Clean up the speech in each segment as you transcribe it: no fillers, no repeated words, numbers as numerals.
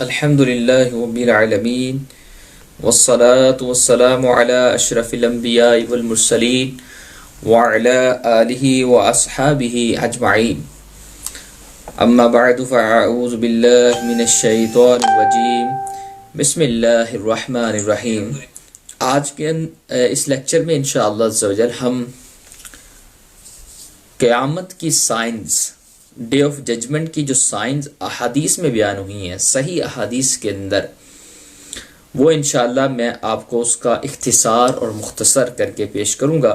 الحمد للہ رب العالمین والصلاة والسلام علی اشرف الانبیاء والمرسلین وعلی آلہ واصحابہ اجمعین اما بعد فاعوذ باللہ من الشیطان الرجیم بسم اللہ الرحمن الرحیم۔ آج کے اس لیکچر میں انشاءاللہ عز و جل ہم قیامت کی سائنس، ڈے آف ججمنٹ کی جو سائنس احادیث میں بیان ہوئی ہیں، صحیح احادیث کے اندر، وہ انشاءاللہ میں آپ کو اس کا اختصار اور مختصر کر کے پیش کروں گا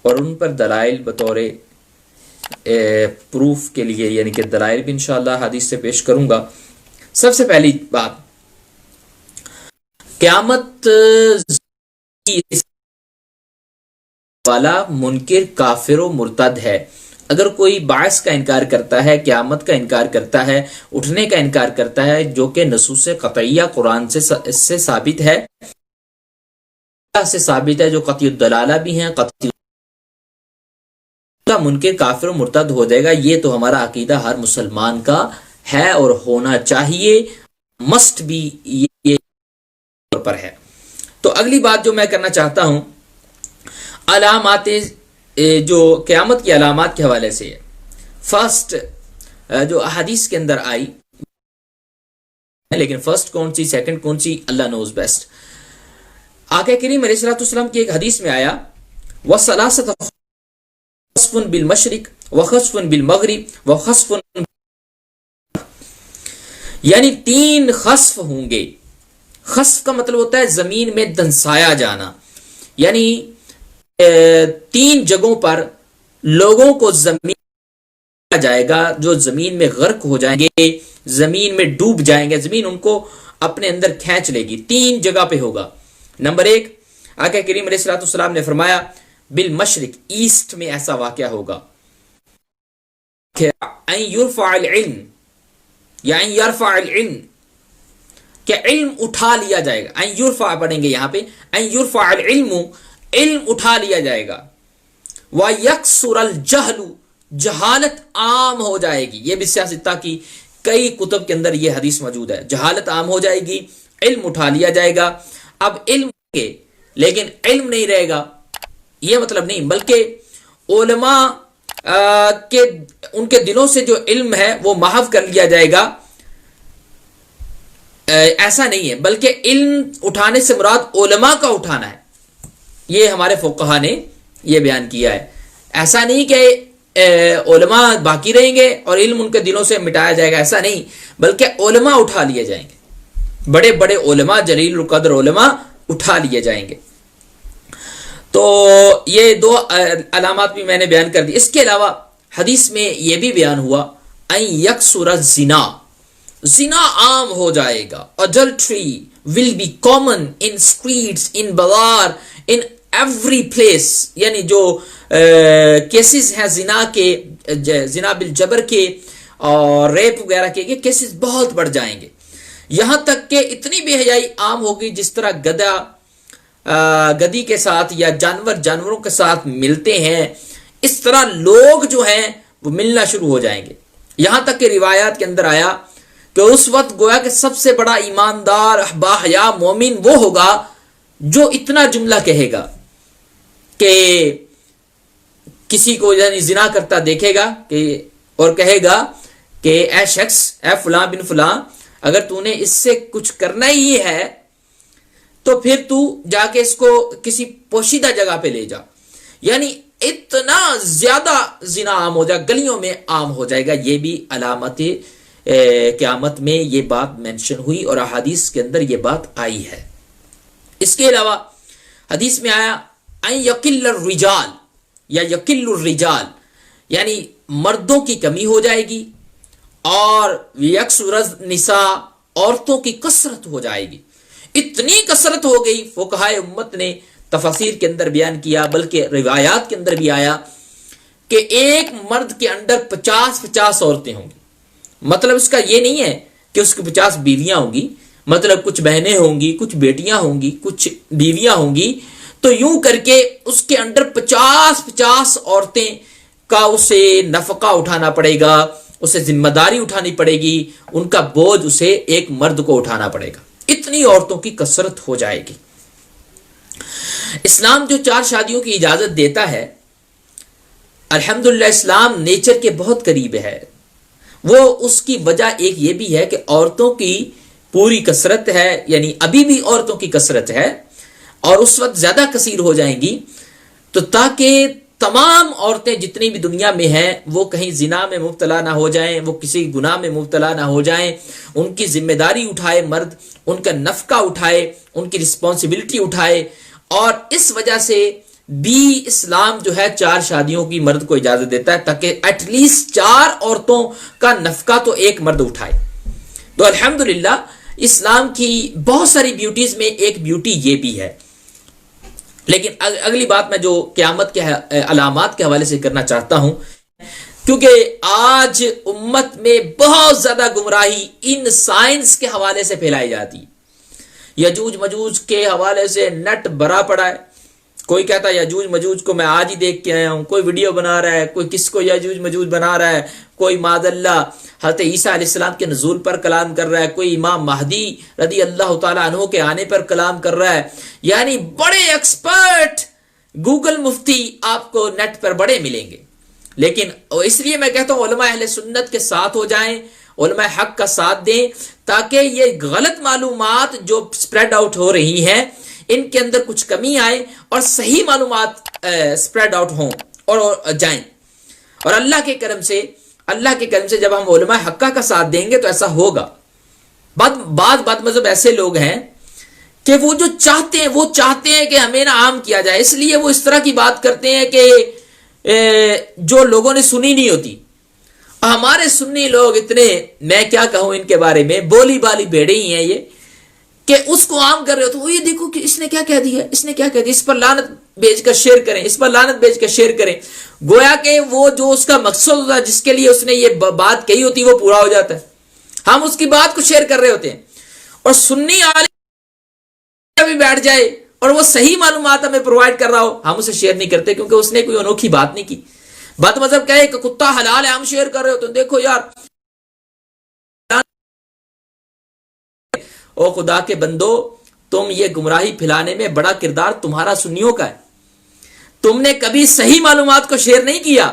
اور ان پر دلائل بطور پروف کے لیے، یعنی کہ دلائل بھی انشاءاللہ حدیث سے پیش کروں گا۔ سب سے پہلی بات، قیامت والا منکر کافر و مرتد ہے۔ اگر کوئی بعث کا انکار کرتا ہے، قیامت کا انکار کرتا ہے، اٹھنے کا انکار کرتا ہے، جو کہ نصوص قطعیہ قرآن سے ثابت ہے، جو قطعی الدلالہ بھی ہیں، قطعی کا منکر کافر و مرتد ہو جائے گا۔ یہ تو ہمارا عقیدہ ہر مسلمان کا ہے اور ہونا چاہیے، مسٹ بھی یہ پر ہے۔ تو اگلی بات جو میں کرنا چاہتا ہوں، علامات جو قیامت کی علامات کے حوالے سے ہے۔ فرسٹ جو احادیث کے اندر آئی، لیکن فرسٹ کون سی، سیکنڈ کون سی، اللہ نوز بیسٹ۔ آقا کریم علیہ الصلوۃ والسلام کی ایک حدیث میں آیا، وَثَلَاثَةٌ خَسْفٌ بِالْمَشْرِقِ وَخَسْفٌ بِالْمَغْرِبِ وَخَسْفٌ، یعنی 3 خسف ہوں گے۔ خسف کا مطلب ہوتا ہے زمین میں دنسایا جانا، یعنی 3 جگہوں پر لوگوں کو زمین جائے گا، جو زمین میں غرق ہو جائیں گے، زمین میں ڈوب جائیں گے، زمین ان کو اپنے اندر کھینچ لے گی۔ 3 جگہ پہ ہوگا۔ نمبر 1، آقا کریم علیہ الصلوۃ والسلام نے فرمایا بالمشرق، ایسٹ میں ایسا واقعہ ہوگا کہ ان یرفع العلم، یا ان یرفع العلم، کہ علم اٹھا لیا جائے گا۔ ان یرفع پڑھیں گے یہاں پہ، ان یرفع العلم، علم اٹھا لیا جائے گا۔ وَيَكْسُرَ الْجَهْلُ، جہالت عام ہو جائے گی۔ یہ بھی سیاستہ کی کئی کتب کے اندر یہ حدیث موجود ہے۔ جہالت عام ہو جائے گی، علم اٹھا لیا جائے گا۔ اب علم کے لیکن علم نہیں رہے گا، یہ مطلب نہیں، بلکہ علماء کے ان کے دلوں سے جو علم ہے وہ محو کر لیا جائے گا، ایسا نہیں ہے، بلکہ علم اٹھانے سے مراد علماء کا اٹھانا ہے۔ یہ ہمارے فقہا نے یہ بیان کیا ہے۔ ایسا نہیں کہ علماء باقی رہیں گے اور علم ان کے دلوں سے مٹایا جائے گا، ایسا نہیں، بلکہ علماء اٹھا لیے جائیں گے، بڑے بڑے علماء، جلیل القدر علماء اٹھا لیے جائیں گے۔ تو یہ 2 علامات بھی میں نے بیان کر دی۔ اس کے علاوہ حدیث میں یہ بھی بیان ہوا، ان یکثر الزنا، زنا عام ہو جائے گا۔ adultery will be common in streets, in بازار، in every place، یعنی جو کیسز ہیں زنا کے، زنا بالجبر کے اور ریپ وغیرہ کے، یہ کیسز بہت بڑھ جائیں گے، یہاں تک کہ اتنی بے حیائی عام ہوگی جس طرح گدی کے ساتھ یا جانوروں کے ساتھ ملتے ہیں، اس طرح لوگ جو ہیں وہ ملنا شروع ہو جائیں گے۔ یہاں تک کہ روایات کے اندر آیا کہ اس وقت گویا کہ سب سے بڑا ایماندار باحیا مومن وہ ہوگا جو اتنا جملہ کہے گا کہ کسی کو یعنی زنا کرتا دیکھے گا کہ اور کہے گا کہ اے شخص، اے فلاں بن فلاں، اگر تو نے اس سے کچھ کرنا ہی ہے تو پھر تو جا کے اس کو کسی پوشیدہ جگہ پہ لے جا۔ یعنی اتنا زیادہ زنا عام ہو جائے، گلیوں میں عام ہو جائے گا۔ یہ بھی علامت قیامت میں یہ بات مینشن ہوئی اور احادیث کے اندر یہ بات آئی ہے۔ اس کے علاوہ حدیث میں آیا ان یقل الرجال، یا یقل الرجال، یعنی مردوں کی کمی ہو جائے گی، اور یکثر النساء، عورتوں کی کثرت ہو جائے گی۔ اتنی کثرت ہو گئی، فقہائے امت نے تفاسیر کے اندر بیان کیا، بلکہ روایات کے اندر بھی آیا کہ ایک مرد کے اندر 50 عورتیں ہوں گی۔ مطلب اس کا یہ نہیں ہے کہ اس کی 50 بیویاں ہوں گی، مطلب کچھ بہنیں ہوں گی، کچھ بیٹیاں ہوں گی، کچھ بیویاں ہوں گی، تو یوں کر کے اس کے اندر 50 عورتیں کا اسے نفقہ اٹھانا پڑے گا، اسے ذمہ داری اٹھانی پڑے گی، ان کا بوجھ اسے ایک مرد کو اٹھانا پڑے گا، اتنی عورتوں کی کثرت ہو جائے گی۔ اسلام جو 4 شادیوں کی اجازت دیتا ہے، الحمدللہ اسلام نیچر کے بہت قریب ہے۔ وہ اس کی وجہ ایک یہ بھی ہے کہ عورتوں کی پوری کثرت ہے، یعنی ابھی بھی عورتوں کی کثرت ہے اور اس وقت زیادہ کثیر ہو جائیں گی، تو تاکہ تمام عورتیں جتنی بھی دنیا میں ہیں وہ کہیں زنا میں مبتلا نہ ہو جائیں، وہ کسی گناہ میں مبتلا نہ ہو جائیں، ان کی ذمہ داری اٹھائے مرد، ان کا نفقہ اٹھائے، ان کی رسپانسبلٹی اٹھائے، اور اس وجہ سے بھی اسلام جو ہے 4 شادیوں کی مرد کو اجازت دیتا ہے، تاکہ ایٹ لیسٹ 4 عورتوں کا نفقہ تو ایک مرد اٹھائے۔ تو الحمدللہ اسلام کی بہت ساری بیوٹیز میں ایک بیوٹی یہ بھی ہے۔ لیکن اگلی بات میں جو قیامت کے علامات کے حوالے سے کرنا چاہتا ہوں، کیونکہ آج امت میں بہت زیادہ گمراہی ان سائنس کے حوالے سے پھیلائی جاتی، یجوج مجوج کے حوالے سے نیٹ بھرا پڑا ہے۔ کوئی کہتا ہے یجوج مجوج کو میں آج ہی دیکھ کے آیا ہوں، کوئی ویڈیو بنا رہا ہے، کوئی کس کو یجوج مجوج بنا رہا ہے، کوئی معاذ اللہ حضرت عیسیٰ علیہ السلام کے نزول پر کلام کر رہا ہے، کوئی امام مہدی رضی اللہ تعالیٰ عنہ کے آنے پر کلام کر رہا ہے، یعنی بڑے ایکسپرٹ گوگل مفتی آپ کو نیٹ پر بڑے ملیں گے۔ لیکن اس لیے میں کہتا ہوں علماء اہل سنت کے ساتھ ہو جائیں، علماء حق کا ساتھ دیں، تاکہ یہ غلط معلومات جو سپریڈ آؤٹ ہو رہی ہیں ان کے اندر کچھ کمی آئے اور صحیح معلومات سپریڈ آؤٹ ہوں اور جائیں۔ اور اللہ کے کرم سے جب ہم علماء حقہ کا ساتھ دیں گے تو ایسا ہوگا۔ بعض بد مذہب ایسے لوگ ہیں کہ وہ جو چاہتے ہیں کہ ہمیں نہ عام کیا جائے، اس لیے وہ اس طرح کی بات کرتے ہیں کہ جو لوگوں نے سنی نہیں ہوتی۔ ہمارے سنی لوگ اتنے، میں کیا کہوں ان کے بارے میں، بولی بالی بھیڑے ہی ہیں یہ، کہ اس کو عام کر رہے ہو تو وہ یہ دیکھو کہ اس نے کیا کہہ دیا، اس نے کیا کہہ دیا، اس پر لعنت بھیج کر شیئر کریں، اس پر لعنت بھیج کر شیئر کریں، گویا کہ وہ جو اس کا مقصد ہوتا ہے، جس کے لیے اس نے یہ بات کہی ہوتی وہ پورا ہو جاتا ہے۔ ہم اس کی بات کو شیئر کر رہے ہوتے ہیں، اور سنی عالم بھی بیٹھ جائے اور وہ صحیح معلومات ہمیں پرووائڈ کر رہا ہو، ہم اسے شیئر نہیں کرتے، کیونکہ اس نے کوئی انوکھی بات نہیں کی۔ بد مذہب کہے کہ کتا حلال ہے، ہم شیئر کر رہے ہو تو دیکھو یار، او خدا کے بندو، تم یہ گمراہی پھیلانے میں بڑا کردار تمہارا سنیوں کا ہے۔ تم نے کبھی صحیح معلومات کو شیئر نہیں کیا،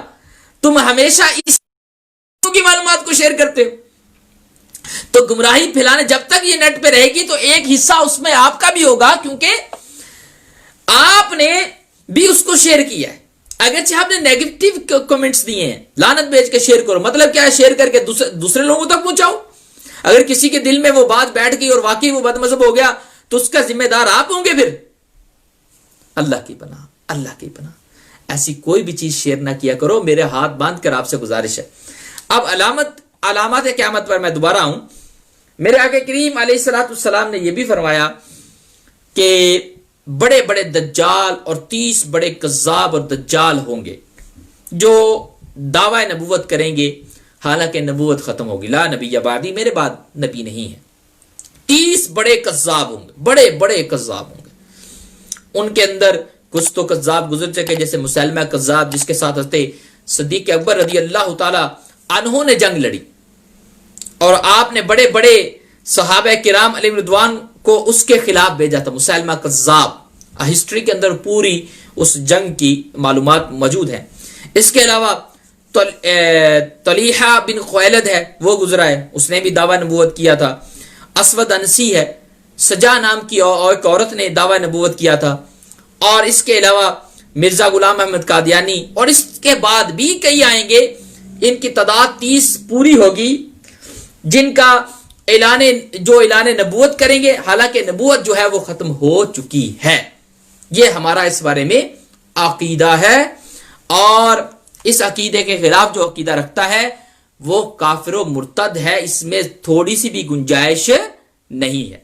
تم ہمیشہ اس کی معلومات کو شیئر کرتے ہو۔ تو گمراہی پھیلانے جب تک یہ نیٹ پہ رہے گی تو ایک حصہ اس میں آپ کا بھی ہوگا، کیونکہ آپ نے بھی اس کو شیئر کیا ہے۔ اگرچہ آپ نے نیگیٹو کمنٹس دیے ہیں، لعنت بھیج کے شیئر کرو، مطلب کیا ہے، شیئر کر کے دوسرے لوگوں تک پہنچاؤ۔ اگر کسی کے دل میں وہ بات بیٹھ گئی اور واقعی وہ بد مذہب ہو گیا تو اس کا ذمہ دار آپ ہوں گے۔ پھر اللہ کی پناہ ایسی کوئی بھی چیز شیئر نہ کیا کرو، میرے ہاتھ باندھ کر آپ سے گزارش ہے۔ اب علامات قیامت پر میں دوبارہ ہوں۔ میرے آقا کریم علیہ الصلوۃ والسلام نے یہ بھی فرمایا کہ بڑے بڑے دجال اور 30 بڑے کذاب اور دجال ہوں گے جو دعوی نبوت کریں گے، حالانکہ نبوت ختم ہوگی، لا نبی بعدی، میرے بعد نبی نہیں ہے۔ 30 بڑے کذاب ہوں گے، بڑے کذاب ہوں گے۔ ان کے اندر کچھ تو کذاب گزر چکے، جیسے مسلمہ کذاب، جس کے ساتھ حضرت صدیق اکبر رضی اللہ تعالی عنہ نے جنگ لڑی، اور آپ نے بڑے بڑے صحابہ کرام علیہ رضوان کو اس کے خلاف بھیجا تھا، مسلمہ کذاب۔ ہسٹری کے اندر پوری اس جنگ کی معلومات موجود ہیں۔ اس کے علاوہ طلیحہ بن خویلد ہے، وہ گزرا ہے، اس نے بھی دعوی نبوت کیا تھا۔ اسود انسی ہے، سجا نام کی ایک عورت نے دعوی نبوت کیا تھا۔ اور اس کے علاوہ مرزا غلام احمد قادیانی، اور اس کے بعد بھی کئی آئیں گے، ان کی تعداد 30 پوری ہوگی، جن کا اعلان نبوت کریں گے، حالانکہ نبوت جو ہے وہ ختم ہو چکی ہے۔ یہ ہمارا اس بارے میں عقیدہ ہے، اور اس عقیدے کے خلاف جو عقیدہ رکھتا ہے وہ کافر و مرتد ہے، اس میں تھوڑی سی بھی گنجائش نہیں ہے۔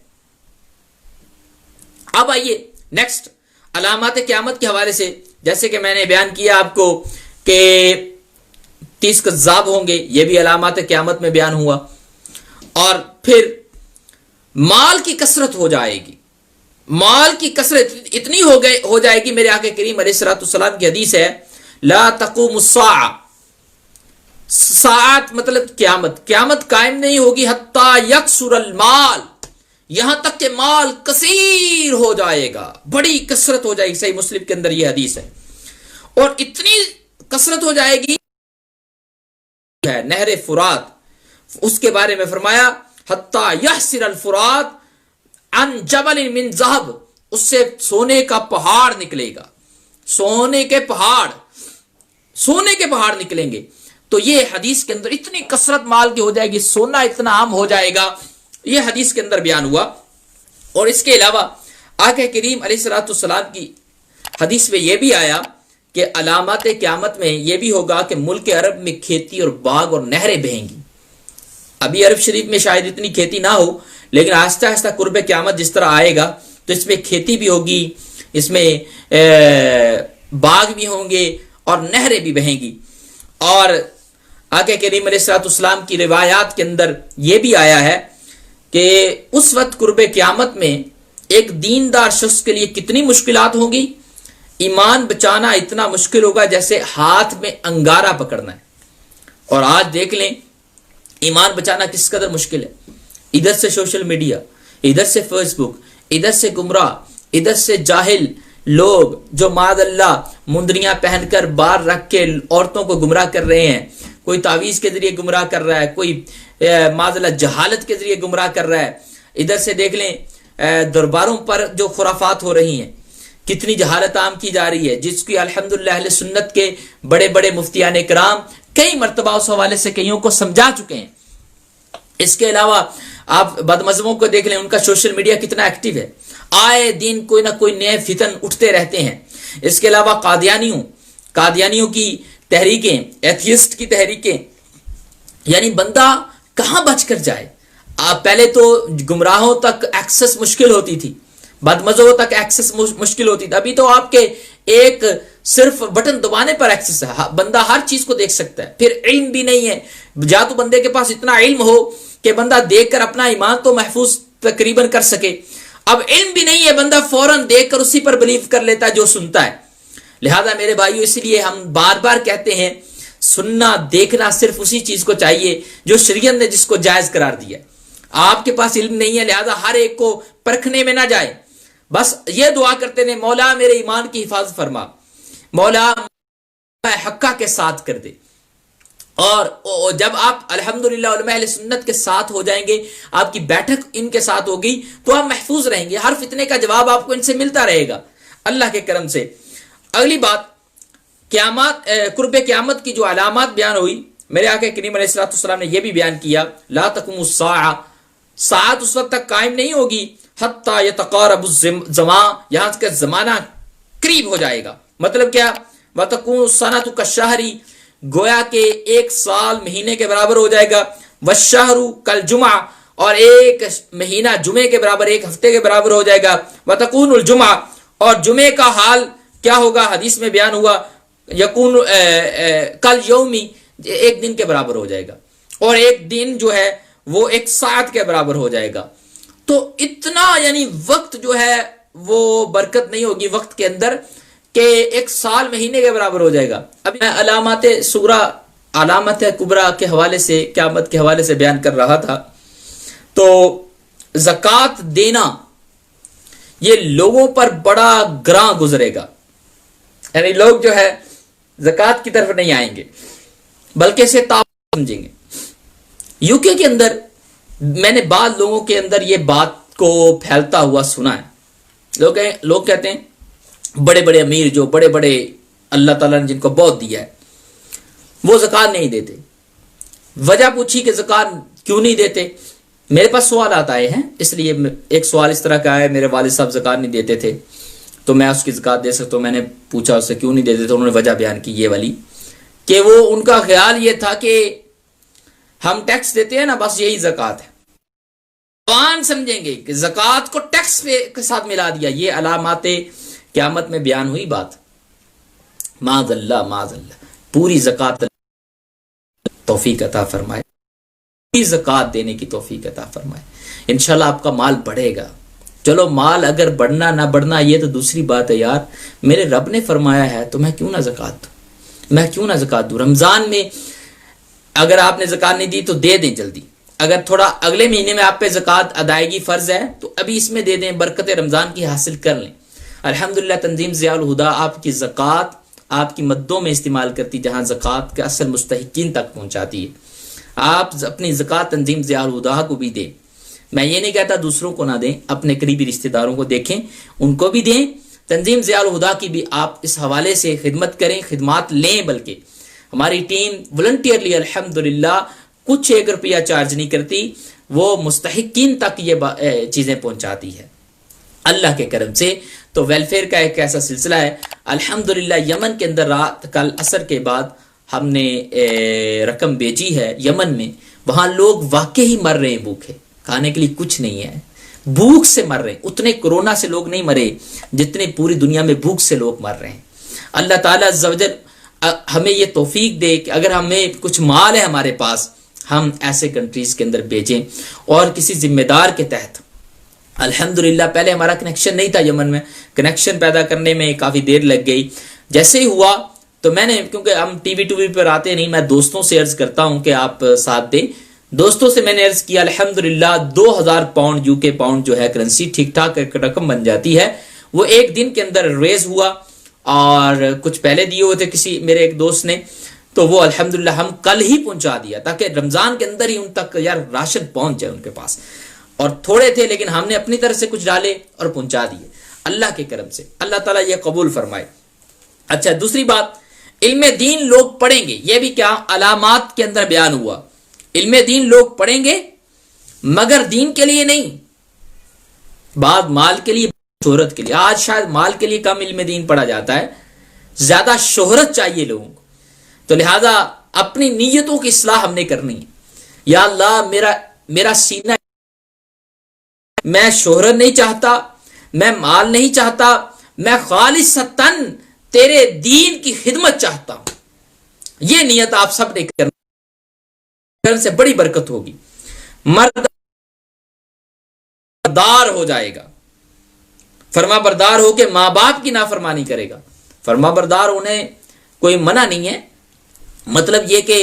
اب آئیے نیکسٹ علامات قیامت کے حوالے سے، جیسے کہ میں نے بیان کیا آپ کو کہ 30 کذاب ہوں گے، یہ بھی علامات قیامت میں بیان ہوا۔ اور پھر مال کی کثرت ہو جائے گی، مال کی کثرت اتنی ہو جائے گی، میرے آقا کریم علیہ الصلوۃ والسلام کی حدیث ہے، لا تقوم الساعہ، ساعت مطلب قیامت قائم نہیں ہوگی حتی یکسر المال، یہاں تک کہ مال کثیر ہو جائے گا، بڑی کثرت ہو جائے گی. صحیح مسلم کے اندر یہ حدیث ہے. اور اتنی کثرت ہو جائے گی ہے نہر فرات، اس کے بارے میں فرمایا حتی یحسر الفرات عن جبل من ذہب، اس سے سونے کا پہاڑ نکلے گا، سونے کے پہاڑ نکلیں گے. تو یہ حدیث کے اندر اتنی کثرت مال کی ہو جائے گی، سونا اتنا عام ہو جائے گا، یہ حدیث کے اندر بیان ہوا. اور اس کے علاوہ آقا کریم علیہ الصلوۃ والسلام کی حدیث میں یہ بھی آیا کہ علامات قیامت میں یہ بھی ہوگا کہ ملک عرب میں کھیتی اور باغ اور نہریں بہیں گی. ابھی عرب شریف میں شاید اتنی کھیتی نہ ہو، لیکن آہستہ آہستہ قرب قیامت جس طرح آئے گا تو اس میں کھیتی بھی ہوگی، اس میں باغ بھی ہوں گے اور نہریں بھی بہیں گی. اور آقا کریم علیہ الصلوۃ والسلام کی روایات کے اندر یہ بھی آیا ہے کہ اس وقت قرب قیامت میں ایک دیندار شخص کے لیے کتنی مشکلات ہوں گی. ایمان بچانا اتنا مشکل ہوگا جیسے ہاتھ میں انگارہ پکڑنا ہے. اور آج دیکھ لیں ایمان بچانا کس قدر مشکل ہے. ادھر سے سوشل میڈیا، ادھر سے فیس بک، ادھر سے گمراہ، ادھر سے جاہل لوگ جو معاذ اللہ مندریاں پہن کر بار رکھ کے عورتوں کو گمراہ کر رہے ہیں. کوئی تعویذ کے ذریعے گمراہ کر رہا ہے، کوئی معاذ اللہ جہالت کے ذریعے گمراہ کر رہا ہے. ادھر سے دیکھ لیں درباروں پر جو خرافات ہو رہی ہیں، کتنی جہالت عام کی جا رہی ہے، جس کی الحمدللہ اہل سنت کے بڑے بڑے مفتیان کرام کئی مرتبہ اس حوالے سے کئیوں کو سمجھا چکے ہیں. اس کے علاوہ آپ بدمذہبوں کو دیکھ لیں، ان کا سوشل میڈیا کتنا ایکٹیو ہے، آئے دن کوئی نہ کوئی نئے فتن اٹھتے رہتے ہیں. اس کے علاوہ قادیانیوں کی تحریکیں، ایتھیسٹ کی تحریکیں، یعنی بندہ کہاں بچ کر جائے. پہلے تو گمراہوں تک ایکسس مشکل ہوتی تھی، بدمذہبوں تک ایکسس مشکل ہوتی تھی. ابھی تو آپ کے ایک صرف بٹن دبانے پر ایکسس ہے، بندہ ہر چیز کو دیکھ سکتا ہے. پھر علم بھی نہیں ہے، جا تو بندے کے پاس اتنا علم ہو کہ بندہ دیکھ کر اپنا ایمان تو محفوظ تقریباً کر سکے. اب علم بھی نہیں ہے، بندہ فوراً دیکھ کر اسی پر بلیو کر لیتا ہے جو سنتا ہے. لہذا میرے بھائیو، اس لیے ہم بار بار کہتے ہیں سننا دیکھنا صرف اسی چیز کو چاہیے جو شریعت نے جس کو جائز قرار دیا. آپ کے پاس علم نہیں ہے، لہذا ہر ایک کو پرکھنے میں نہ جائے. بس یہ دعا کرتے ہیں مولا میرے ایمان کی حفاظت فرما، مولا حقہ کے ساتھ کر دے. اور جب آپ الحمدللہ علماء اہل سنت کے ساتھ ہو جائیں گے، آپ کی بیٹھک ان کے ساتھ ہوگی تو آپ محفوظ رہیں گے. ہر فتنے کا جواب آپ کو ان سے ملتا رہے گا اللہ کے کرم سے. اگلی بات، قرب قیامت کی جو علامات بیان ہوئی، میرے آقا کریم علیہ الصلوۃ والسلام نے یہ بھی بیان کیا لا تقوم الساعہ، ساعت اس وقت تک قائم نہیں ہوگی حتی یتقارب الزمان، یہاں تک زمانہ قریب ہو جائے گا. مطلب کیا؟ وتکون السنۃ کالشہر، گویا کہ ایک سال مہینے کے برابر ہو جائے گا. والشہر کالجمعہ، اور ایک مہینہ جمعے کے برابر، ایک ہفتے کے برابر ہو جائے گا. وتکون الجمعہ، اور جمعے کا حال کیا ہوگا؟ حدیث میں بیان ہوا یکون کل یومی، ایک دن کے برابر ہو جائے گا، اور ایک دن جو ہے وہ ایک ساعت کے برابر ہو جائے گا. تو اتنا یعنی وقت جو ہے وہ برکت نہیں ہوگی وقت کے اندر کہ ایک سال مہینے کے برابر ہو جائے گا. اب میں علامات صغریٰ علامت کبریٰ کے حوالے سے، قیامت کے حوالے سے بیان کر رہا تھا. تو زکوٰۃ دینا یہ لوگوں پر بڑا گراں گزرے گا، یعنی لوگ جو ہے زکوٰۃ کی طرف نہیں آئیں گے بلکہ اسے تعاون سمجھیں گے. یو کے اندر میں نے بعض لوگوں کے اندر یہ بات کو پھیلتا ہوا سنا ہے. لوگ کہتے ہیں بڑے بڑے امیر جو بڑے بڑے اللہ تعالیٰ نے جن کو بہت دیا ہے وہ زکوٰۃ نہیں دیتے. وجہ پوچھی کہ زکوٰۃ کیوں نہیں دیتے؟ میرے پاس سوالات آئے ہیں، اس لیے ایک سوال اس طرح کا ہے، میرے والد صاحب زکوٰۃ نہیں دیتے تھے تو میں اس کی زکوٰۃ دے سکتا ہوں. میں نے پوچھا اس سے کیوں نہیں دیتے، تو انہوں نے وجہ بیان کی یہ والی کہ وہ ان کا خیال یہ تھا کہ ہم ٹیکس دیتے ہیں نا، بس یہی زکوٰۃ ہے. عوام سمجھیں گے کہ زکوٰۃ کو ٹیکس کے ساتھ ملا دیا. یہ علامات قیامت میں بیان ہوئی بات. معاذ اللہ پوری زکوٰۃ توفیق عطا فرمائے، پوری زکوٰۃ دینے کی توفیق عطا فرمائے. انشاءاللہ آپ کا مال بڑھے گا. چلو مال اگر بڑھنا نہ بڑھنا یہ تو دوسری بات ہے یار، میرے رب نے فرمایا ہے تو میں کیوں نہ زکوٰۃ دوں، میں کیوں نہ زکوٰۃ دوں. رمضان میں اگر آپ نے زکات نہیں دی تو دے دیں جلدی. اگر تھوڑا اگلے مہینے میں آپ پہ زکات ادائیگی فرض ہے تو ابھی اس میں دے دیں, برکت رمضان کی حاصل کر لیں. الحمدللہ تنظیم ضیاء الہدا آپ کی زکات آپ کی مدوں میں استعمال کرتی, جہاں زکات کے اصل مستحقین تک پہنچاتی ہے. آپ اپنی زکات تنظیم ضیاء الہدا کو بھی دیں. میں یہ نہیں کہتا دوسروں کو نہ دیں, اپنے قریبی رشتہ داروں کو دیکھیں, ان کو بھی دیں. تنظیم ضیاء الہدا کی بھی آپ اس حوالے سے خدمت کریں, خدمات لیں. بلکہ ہماری ٹیم والنٹیئرلی الحمدللہ کچھ 1 روپیہ چارج نہیں کرتی, وہ مستحقین تک یہ چیزیں پہنچاتی ہے اللہ کے کرم سے. تو ویلفیئر کا ایک ایسا سلسلہ ہے الحمدللہ. یمن کے اندر رات کل عصر کے بعد ہم نے رقم بھیجی ہے یمن میں, وہاں لوگ واقعی مر رہے ہیں بھوکے, کھانے کے لیے کچھ نہیں ہے, بھوک سے مر رہے ہیں. اتنے کورونا سے لوگ نہیں مرے جتنے پوری دنیا میں بھوک سے لوگ مر رہے ہیں. اللہ تعالیٰ عز و جل ہمیں یہ توفیق دے کہ اگر ہمیں کچھ مال ہے ہمارے پاس, ہم ایسے کنٹریز کے اندر بھیجیں. اور کسی ذمہ دار کے تحت الحمدللہ, پہلے ہمارا کنیکشن نہیں تھا یمن میں, کنیکشن پیدا کرنے میں کافی دیر لگ گئی. جیسے ہی ہوا تو میں نے, کیونکہ ہم ٹی وی پر آتے نہیں, میں دوستوں سے عرض کرتا ہوں کہ آپ ساتھ دیں. دوستوں سے میں نے عرض کیا الحمدللہ 2000 پاؤنڈ UK پاؤنڈ جو ہے کرنسی ٹھیک ٹھاک ایک رقم بن جاتی ہے, وہ ایک دن کے اندر ریز ہوا. اور کچھ پہلے دیے ہوئے تھے کسی میرے ایک دوست نے, تو وہ الحمدللہ ہم کل ہی پہنچا دیا تاکہ رمضان کے اندر ہی ان تک یار راشن پہنچ جائے ان کے پاس. اور تھوڑے تھے لیکن ہم نے اپنی طرف سے کچھ ڈالے اور پہنچا دیے اللہ کے کرم سے. اللہ تعالیٰ یہ قبول فرمائے. اچھا دوسری بات, علم دین لوگ پڑھیں گے, یہ بھی کیا علامات کے اندر بیان ہوا. علم دین لوگ پڑھیں گے مگر دین کے لیے نہیں, بعد مال کے لیے, شہرت کے لیے. آج شاید مال کے لیے کم علم دین پڑھا جاتا ہے, زیادہ شہرت چاہیے لوگوں کو. تو لہذا اپنی نیتوں کی اصلاح ہم نے کرنی ہے. یا اللہ میرا سینہ, میں شہرت نہیں چاہتا, میں مال نہیں چاہتا, میں خالصتاً تیرے دین کی خدمت چاہتا ہوں. یہ نیت آپ سب نے کرنا سے بڑی برکت ہوگی. مرد بردار ہو جائے گا, فرما بردار ہو کے ماں باپ کی نافرمانی کرے گا. فرما بردار ہونے کوئی منع نہیں ہے, مطلب یہ کہ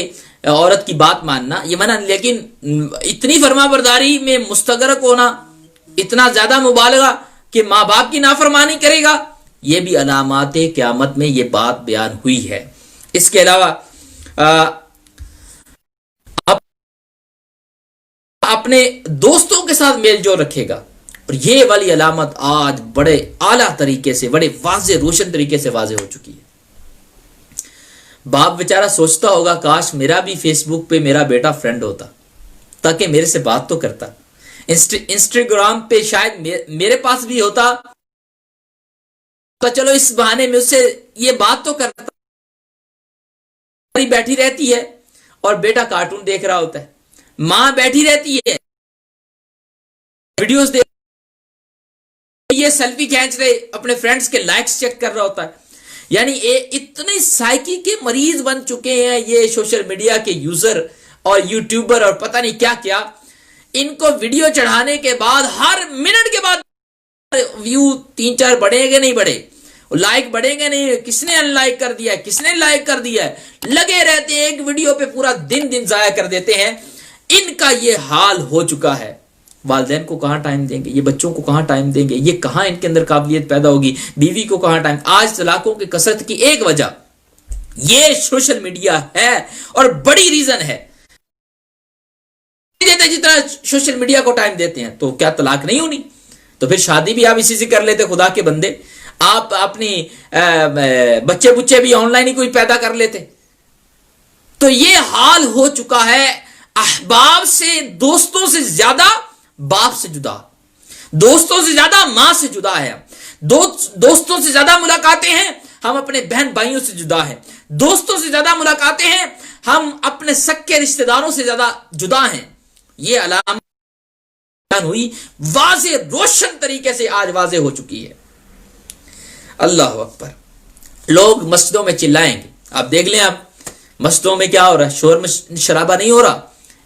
عورت کی بات ماننا یہ منع نہیں, لیکن اتنی فرما برداری میں مستغرق ہونا, اتنا زیادہ مبالغہ کہ ماں باپ کی نافرمانی کرے گا, یہ بھی علامات قیامت میں یہ بات بیان ہوئی ہے. اس کے علاوہ اپنے دوستوں کے ساتھ میل جول رکھے گا, اور یہ والی علامت آج بڑے اعلیٰ طریقے سے, بڑے واضح روشن طریقے سے واضح ہو چکی ہے. باپ بیچارہ سوچتا ہوگا کاش میرا بھی فیس بک پہ میرا بیٹا فرینڈ ہوتا تاکہ میرے سے بات تو کرتا, انسٹاگرام پہ شاید میرے پاس بھی ہوتا تو چلو اس بہانے میں اس سے یہ بات تو کرتا. بیٹھی رہتی ہے اور بیٹا کارٹون دیکھ رہا ہوتا ہے, ماں بیٹھی رہتی ہے ویڈیوز دیکھ, یہ سیلفی کھینچ رہے, اپنے فرینڈز کے لائکس چیک کر رہا ہوتا ہے. یعنی اتنے سائیکی کے مریض بن چکے ہیں یہ سوشل میڈیا کے یوزر اور یوٹیوبر اور پتہ نہیں کیا کیا. ان کو ویڈیو چڑھانے کے بعد ہر منٹ کے بعد ویو 3-4 بڑھیں گے نہیں بڑھے, لائک بڑھیں گے نہیں, کس نے ان لائک کر دیا ہے, کس نے لائک کر دیا ہے, لگے رہتے ہیں ایک ویڈیو پہ, پورا دن ضائع کر دیتے ہیں. ان کا یہ حال ہو چکا ہے. والدین کو کہاں ٹائم دیں گے, یہ بچوں کو کہاں ٹائم دیں گے, یہ کہاں ان کے اندر قابلیت پیدا ہوگی, بیوی کو کہاں ٹائم. آج طلاقوں کی کثرت کی ایک وجہ یہ سوشل میڈیا ہے, اور بڑی ریزن ہے. دیتے جتنا سوشل میڈیا کو ٹائم دیتے ہیں تو کیا طلاق نہیں ہونی؟ تو پھر شادی بھی آپ اسی سے کر لیتے. خدا کے بندے, آپ اپنی بچے بھی آن لائن ہی کوئی پیدا کر لیتے. تو یہ حال ہو چکا ہے. احباب سے, دوستوں سے زیادہ باپ سے جدا, دوستوں سے زیادہ ماں سے جدا ہے. دوستوں سے زیادہ ملاقاتیں ہیں ہم اپنے بہن بھائیوں سے جدا ہیں. دوستوں سے زیادہ ملاقاتیں ہیں ہم اپنے سکے رشتہ داروں سے زیادہ جدا ہیں. یہ علامت ہوئی واضح روشن طریقے سے آج واضح ہو چکی ہے. اللہ اکبر. لوگ مسجدوں میں چلائیں گے, آپ دیکھ لیں, آپ مسجدوں میں کیا ہو رہا ہے, شور میں شرابہ نہیں ہو رہا.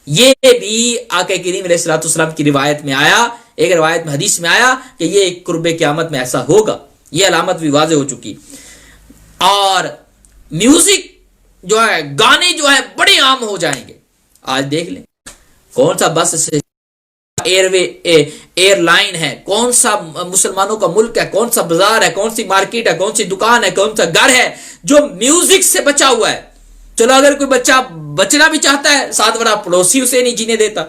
یہ بھی آقا کریم علیہ الصلوۃ والسلام کی روایت میں آیا, ایک روایت میں حدیث میں آیا کہ یہ قرب قیامت میں ایسا ہوگا. یہ علامت بھی واضح ہو چکی. اور میوزک جو ہے, گانے جو ہے بڑے عام ہو جائیں گے. آج دیکھ لیں کون سا بس سے ایئر لائن ہے، کون سا مسلمانوں کا ملک ہے، کون سا بازار ہے، کون سی مارکیٹ ہے، کون سی دکان ہے، کون سا گھر ہے جو میوزک سے بچا ہوا ہے. چلو اگر کوئی بچہ بچنا بھی چاہتا ہے، ساتھ والا پڑوسی اسے نہیں جینے دیتا،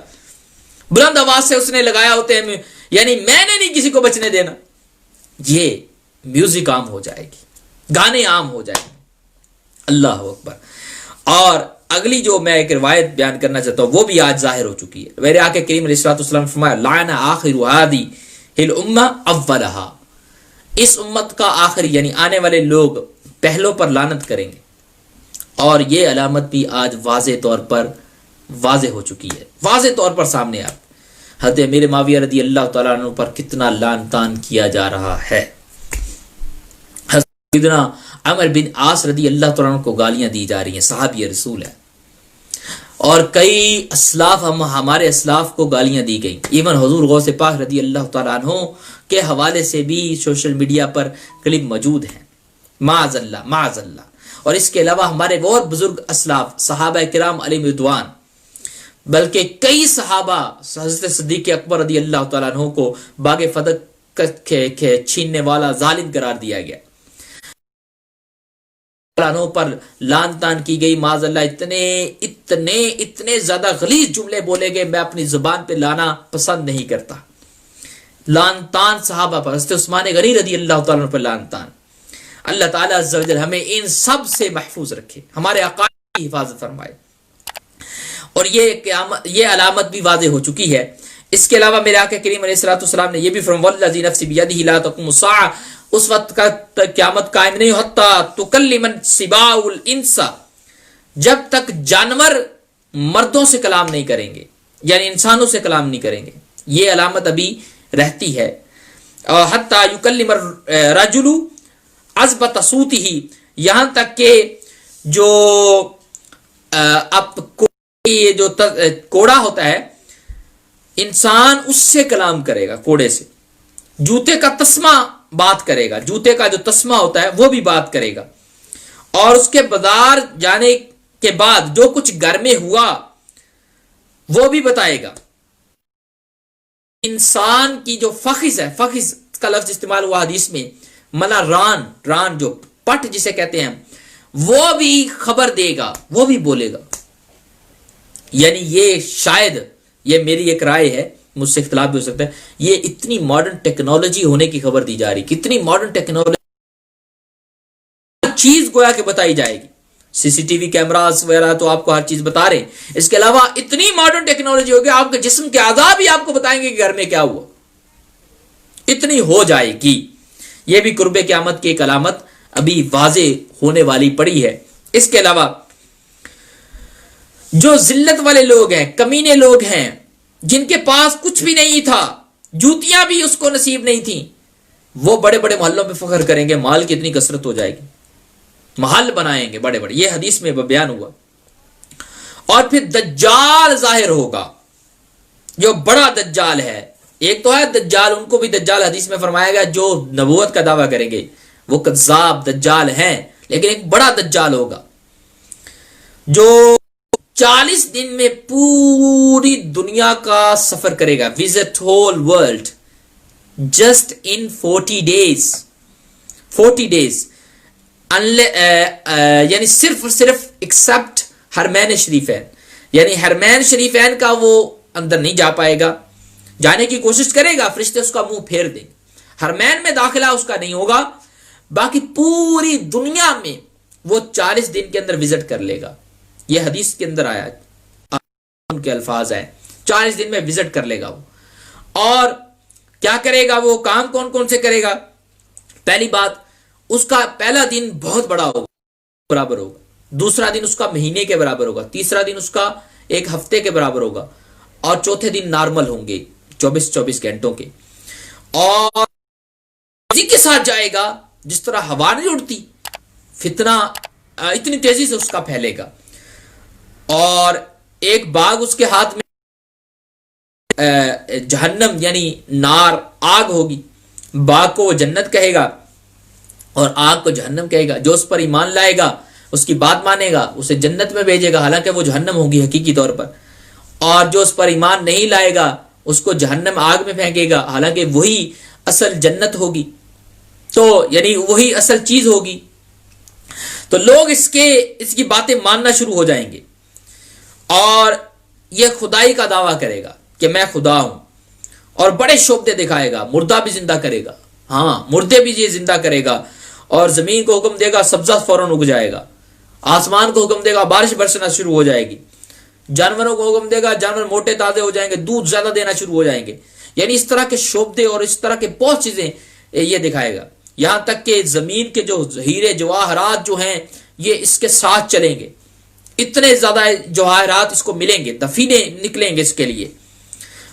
بلند آواز سے اس نے لگایا ہوتے ہیں، یعنی میں نے نہیں کسی کو بچنے دینا. یہ میوزک عام ہو جائے گی، گانے عام ہو جائیں گے. اللہ اکبر. اور اگلی جو میں ایک روایت بیان کرنا چاہتا ہوں وہ بھی آج ظاہر ہو چکی ہے. میرے آقا کریم علیہ الصلوۃ والسلام نے فرمایا لعن آخر هذه الامه اولها، اس امت کا آخری یعنی آنے والے لوگ پہلوں پر لعنت کریں گے. اور یہ علامت بھی آج واضح طور پر واضح ہو چکی ہے، واضح طور پر سامنے آپ حضرت امیر معاویہ رضی اللہ تعالیٰ عنہ پر کتنا لعن طعن کیا جا رہا ہے. سیدنا عمر بن عاص رضی اللہ تعالیٰ عنہ کو گالیاں دی جا رہی ہیں، صحابی رسول ہے. اور کئی اسلاف ہمارے اسلاف کو گالیاں دی گئیں. ایون حضور غوث پاک رضی اللہ تعالیٰ عنہ کے حوالے سے بھی سوشل میڈیا پر کلپ موجود ہیں. معاذ اللہ معاذ اللہ. اور اس کے علاوہ ہمارے اور بزرگ اسلاف صحابہ کرام علیہم رضوان، بلکہ کئی صحابہ حضرت صدیق اکبر رضی اللہ تعالیٰ عنہ کو باغ فتح چھیننے والا ظالم قرار دیا گیا، عنہ پر لعن طعن کی گئی. معاذ اللہ اتنے زیادہ غلیظ جملے بولے گئے، میں اپنی زبان پہ لانا پسند نہیں کرتا. لعن طعن صحابہ پر، حضرت عثمان غنی رضی اللہ تعالیٰ عنہ پر لعن طعن. اللہ تعالیٰ عز و جل ہمیں ان سب سے محفوظ رکھے، ہمارے عقائد کی حفاظت فرمائے. اور یہ علامت بھی واضح ہو چکی ہے. اس کے علاوہ میرے آقا کریم علیہ الصلوۃ والسلام نے یہ بھی فرمایا والذی نفسی بیدہ لا تقوم الساعہ، اس وقت کا قیامت قائم نہیں ہوتا تکلم السباع الانس، جب تک جانور مردوں سے کلام نہیں کریں گے، یعنی انسانوں سے کلام نہیں کریں گے. یہ علامت ابھی رہتی ہے. اور حتی یکلم الرجل عذبۃ صوتہ، یہاں تک کہ جو یہ جو کوڑا ہوتا ہے انسان اس سے کلام کرے گا، کوڑے سے. جوتے کا تسمہ بات کرے گا، جوتے کا جو تسمہ ہوتا ہے وہ بھی بات کرے گا. اور اس کے بازار جانے کے بعد جو کچھ گھر میں ہوا وہ بھی بتائے گا. انسان کی جو فخذ ہے، فخذ کا لفظ استعمال ہوا حدیث میں، منا ران جو پٹ جسے کہتے ہیں، وہ بھی خبر دے گا، وہ بھی بولے گا. یعنی یہ شاید، یہ میری ایک رائے ہے، مجھ سے اختلاف بھی ہو سکتا ہے، یہ اتنی ماڈرن ٹیکنالوجی ہونے کی خبر دی جا رہی، کتنی ماڈرن ٹیکنالوجی چیز گویا کہ بتائی جائے گی. سی سی ٹی وی کیمراز وغیرہ تو آپ کو ہر چیز بتا رہے ہیں. اس کے علاوہ اتنی ماڈرن ٹیکنالوجی ہوگی، آپ کے جسم کے اعضاء بھی آپ کو بتائیں گے کہ گھر میں کیا ہوا، اتنی ہو جائے گی. یہ بھی قرب قیامت کی ایک علامت ابھی واضح ہونے والی پڑی ہے. اس کے علاوہ جو ذلت والے لوگ ہیں، کمینے لوگ ہیں، جن کے پاس کچھ بھی نہیں تھا، جوتیاں بھی اس کو نصیب نہیں تھیں، وہ بڑے بڑے محلوں میں فخر کریں گے، مال کی اتنی کثرت ہو جائے گی، محل بنائیں گے بڑے بڑے. یہ حدیث میں بیان ہوا. اور پھر دجال ظاہر ہوگا، جو بڑا دجال ہے. ایک تو ہے دجال، ان کو بھی دجال حدیث میں فرمایا گیا جو نبوت کا دعویٰ کریں گے، وہ کذاب دجال ہیں. لیکن ایک بڑا دجال ہوگا جو 40 دن میں پوری دنیا کا سفر کرے گا، visit whole world just in 40 days. 40 days یعنی صرف اور صرف ایکسپٹ حرمین شریفین، یعنی حرمین شریفین کا وہ اندر نہیں جا پائے گا. جانے کی کوشش کرے گا، فرشتے اس کا منہ پھیر دیں. حرمین میں داخلہ اس کا نہیں ہوگا، باقی پوری دنیا میں وہ 40 دن کے اندر وزٹ کر لے گا. یہ حدیث کے اندر آیا، ان کے الفاظ ہیں، 40 دن میں وزٹ کر لے گا وہ. اور کیا کرے گا وہ؟ کام کون کون سے کرے گا؟ پہلی بات، اس کا پہلا دن بہت بڑا ہوگا، برابر ہوگا. دوسرا دن اس کا مہینے کے برابر ہوگا. تیسرا دن اس کا ایک ہفتے کے برابر ہوگا. اور چوتھے دن نارمل ہوں گے 24 گھنٹوں کے. اور تیزی کے ساتھ جائے گا، جس طرح ہوا نہیں اڑتی، فتنہ اتنی تیزی سے اس کا پھیلے گا. اور ایک باغ اس کے ہاتھ میں جہنم یعنی نار، آگ ہوگی. باغ کو وہ جنت کہے گا اور آگ کو جہنم کہے گا. جو اس پر ایمان لائے گا، اس کی بات مانے گا، اسے جنت میں بھیجے گا، حالانکہ وہ جہنم ہوگی حقیقی طور پر. اور جو اس پر ایمان نہیں لائے گا اس کو جہنم آگ میں پھینکے گا، حالانکہ وہی اصل جنت ہوگی، تو یعنی وہی اصل چیز ہوگی. تو لوگ اس کی باتیں ماننا شروع ہو جائیں گے اور یہ خدائی کا دعویٰ کرے گا کہ میں خدا ہوں، اور بڑے شعبے دکھائے گا، مردہ بھی زندہ کرے گا، ہاں مردے بھی یہ زندہ کرے گا، اور زمین کو حکم دے گا سبزہ فوراً اگ جائے گا، آسمان کو حکم دے گا بارش برسنا شروع ہو جائے گی، جانوروں کو حکم دے گا جانور موٹے تازے ہو جائیں گے، دودھ زیادہ دینا شروع ہو جائیں گے. یعنی اس طرح کے شعبے اور اس طرح کے بہت چیزیں یہ دکھائے گا، یہاں تک کہ زمین کے جو ہیرے جواہرات جو ہیں یہ اس کے ساتھ چلیں گے، اتنے زیادہ جواہرات اس کو ملیں گے، دفینے نکلیں گے اس کے لیے،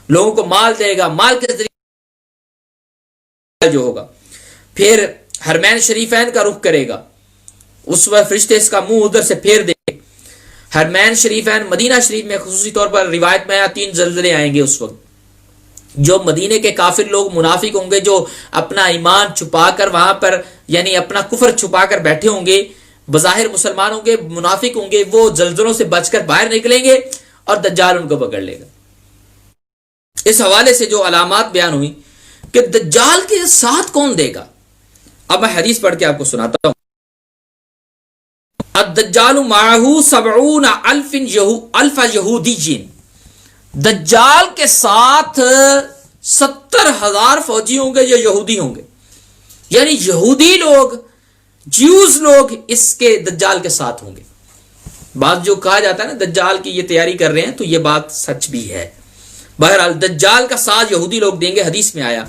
لوگوں کو مال دے گا، مال کے ذریعے جو ہوگا. پھر حرمین شریفین کا رخ کرے گا، اس وقت فرشتے اس کا منہ ادھر سے پھیر دیں گے. حرمین شریفین مدینہ شریف میں خصوصی طور پر روایت میں 3 زلزلے آئیں گے اس وقت. جو مدینے کے کافر لوگ منافق ہوں گے، جو اپنا ایمان چھپا کر وہاں پر یعنی اپنا کفر چھپا کر بیٹھے ہوں گے، بظاہر مسلمان ہوں گے منافق ہوں گے، وہ زلزلوں سے بچ کر باہر نکلیں گے اور دجال ان کو پکڑ لے گا. اس حوالے سے جو علامات بیان ہوئی کہ دجال کے ساتھ کون دے گا، اب میں حدیث پڑھ کے آپ کو سناتا ہوں. الدجال معه 70,000 یہودی، دجال کے ساتھ 70,000 فوجی ہوں گے جو یہودی ہوں گے، یعنی یہودی لوگ، جیوز لوگ اس کے دجال کے ساتھ ہوں گے. بات جو کہا جاتا ہے نا دجال کی یہ تیاری کر رہے ہیں، تو یہ بات سچ بھی ہے. بہرحال دجال کا ساتھ یہودی لوگ دیں گے. حدیث میں آیا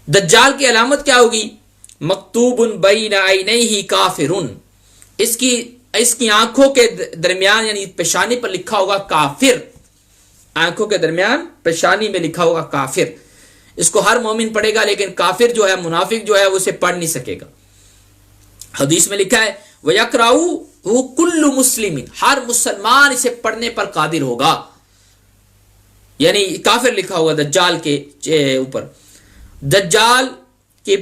دجال کی علامت کیا ہوگی، مکتوب بین عینیہ کافرن، اس کی آنکھوں کے درمیان یعنی پیشانی پر لکھا ہوگا کافر، آنکھوں کے درمیان پیشانی میں لکھا ہوگا کافر. اس کو ہر مومن پڑھے گا، لیکن کافر جو ہے منافق جو ہے وہ اسے پڑھ نہیں سکے گا. حدیث میں لکھا ہے وَيَقْرَأُهُ كُلُّ مُسْلِمٍ، ہر مسلمان اسے پڑھنے پر قادر ہوگا. یعنی کافر لکھا ہوگا دجال کے اوپر، دجال کے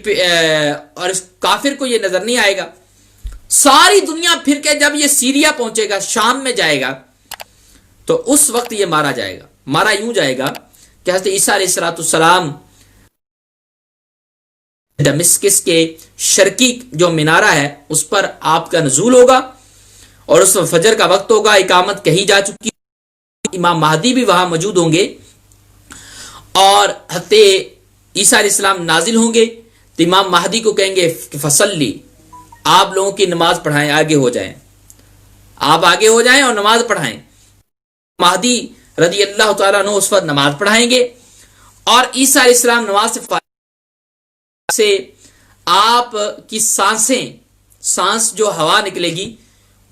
اور اس کافر کو یہ نظر نہیں آئے گا. ساری دنیا پھر کے جب یہ سیریا پہنچے گا، شام میں جائے گا، تو اس وقت یہ مارا جائے گا. مارا یوں جائے گا کہ حضرت عیسیٰ علیہ السلام دمشق کے شرقی جو مینارہ ہے اس پر آپ کا نزول ہوگا، اور اس وقت فجر کا وقت ہوگا، اقامت کہی جا چکی، امام مہدی بھی وہاں موجود ہوں گے، اور حضرت عیسیٰ علیہ السلام نازل ہوں گے. تو امام مہدی کو کہیں گے فصلی، آپ لوگوں کی نماز پڑھائیں، آگے ہو جائیں، آپ آگے ہو جائیں اور نماز پڑھائیں. مہدی رضی اللہ تعالیٰ عنہ اس وقت نماز پڑھائیں گے، اور عیسیٰ علیہ السلام نماز سے آپ کی سانس جو ہوا نکلے گی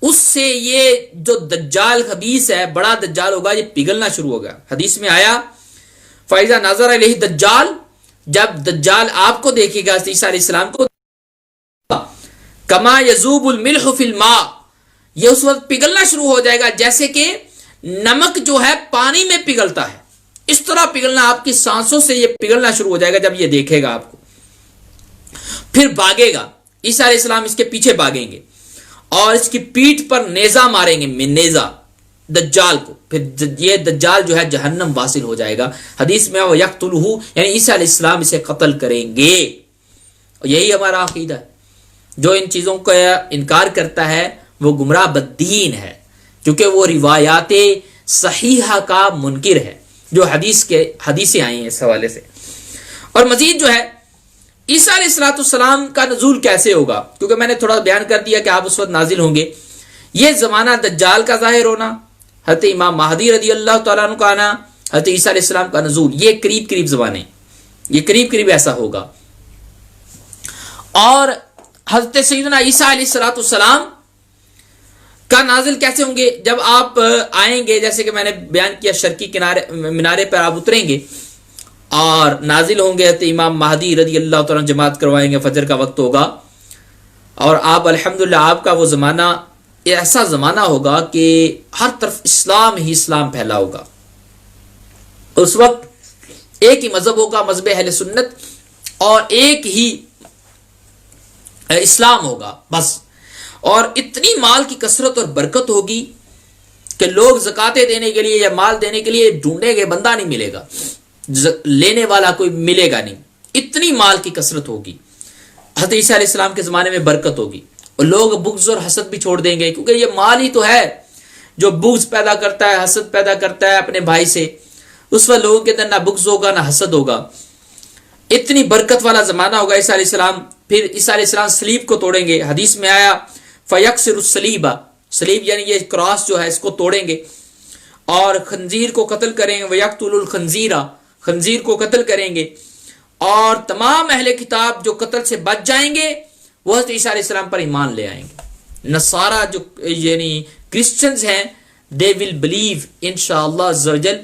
اس سے یہ جو دجال خبیث ہے، بڑا دجال ہوگا، یہ پگھلنا شروع ہوگا. حدیث میں آیا فَإِذَا نَظَرَ إِلَيْهِ الدَّجَّالُ، جب دجال آپ کو دیکھے گا، عیسیٰ علیہ السلام کو، کما یذوب الملح فی الماء، یہ اس وقت پگھلنا شروع ہو جائے گا جیسے کہ نمک جو ہے پانی میں پگھلتا ہے، اس طرح پگھلنا، آپ کی سانسوں سے یہ پگھلنا شروع ہو جائے گا جب یہ دیکھے گا آپ کو. پھر بھاگے گا، عیسیٰ علیہ السلام اس کے پیچھے بھاگیں گے اور اس کی پیٹھ پر نیزہ ماریں گے، نیزہ دجال کو. پھر یہ دجال جو ہے جہنم واصل ہو جائے گا. حدیث میں وہ یقتلہ، یعنی عیسیٰ علیہ السلام اسے قتل کریں گے. اور یہی ہمارا عقیدہ ہے. جو ان چیزوں کا انکار کرتا ہے وہ گمراہ بددین ہے، کیونکہ وہ روایات صحیحہ کا منکر ہے، جو حدیثیں آئی ہیں اس حوالے سے. اور مزید جو ہے عیسیٰ علیہ السلام کا نزول کیسے ہوگا، کیونکہ میں نے تھوڑا بیان کر دیا کہ آپ اس وقت نازل ہوں گے. یہ زمانہ دجال کا ظاہر ہونا، حضرت امام مہدی رضی اللہ تعالیٰ عنہ کا آنا، حضرت عیسیٰ علیہ السلام کا نزول، یہ قریب قریب زمانے، یہ قریب قریب ایسا ہوگا. اور حضرت سیدنا عیسیٰ علیہ السلام کا نازل کیسے ہوں گے، جب آپ آئیں گے، جیسے کہ میں نے بیان کیا، شرقی مینارے پر آپ اتریں گے اور نازل ہوں گے. تو امام مہدی رضی اللہ تعالیٰ جماعت کروائیں گے، فجر کا وقت ہوگا، اور آپ الحمدللہ آپ کا وہ زمانہ ایسا زمانہ ہوگا کہ ہر طرف اسلام ہی اسلام پھیلا ہوگا. اس وقت ایک ہی مذہب ہوگا، مذہب اہل سنت، اور ایک ہی اسلام ہوگا بس. اور اتنی مال کی کثرت اور برکت ہوگی کہ لوگ زکاتیں دینے کے لیے یا مال دینے کے لیے ڈھونڈیں گے، بندہ نہیں ملے گا، لینے والا کوئی ملے گا نہیں، اتنی مال کی کثرت ہوگی۔ حضرت عیسیٰ علیہ السلام کے زمانے میں برکت ہوگی، اور لوگ بغض اور حسد بھی چھوڑ دیں گے، کیونکہ یہ مال ہی تو ہے جو بغض پیدا کرتا ہے، حسد پیدا کرتا ہے اپنے بھائی سے۔ اس وقت لوگوں کے اندر نہ بغض ہوگا نہ حسد ہوگا، اتنی برکت والا زمانہ ہوگا۔ عیسیٰ علیہ السلام، پھر عیسیٰ علیہ السلام صلیب کو توڑیں گے، حدیث میں آیا فیکسر الصلیب، صلیب یعنی یہ کراس جو ہے اس کو توڑیں گے، اور خنزیر کو قتل کریں گے، ویقتل الخنزیر، خنزیر کو قتل کریں گے، اور تمام اہل کتاب جو قتل سے بچ جائیں گے وہ حضرت عیسیٰ علیہ السلام پر ایمان لے آئیں گے۔ نصارہ جو یعنی کرسچنز ہیں، they will believe انشاءاللہ عز و جل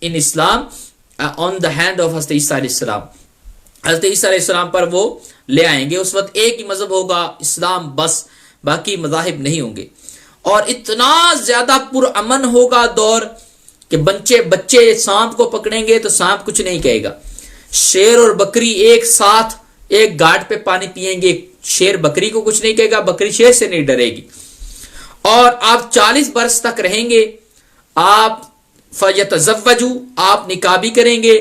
in Islam on the hand of حضرت عیسیٰ علیہ السلام، حضرت عیسیٰ علیہ السلام پر وہ لے آئیں گے۔ اس وقت ایک ہی مذہب ہوگا، اسلام، بس باقی مذاہب نہیں ہوں گے، اور اتنا زیادہ پرامن ہوگا دور کہ بچے سانپ کو پکڑیں گے تو سانپ کچھ نہیں کہے گا، شیر اور بکری ایک ساتھ ایک گھاٹ پہ پانی پیئیں گے، شیر بکری کو کچھ نہیں کہے گا، بکری شیر سے نہیں ڈرے گی، اور آپ 40 برس تک رہیں گے، آپ فیتزوجوا، آپ نکاح بھی کریں گے،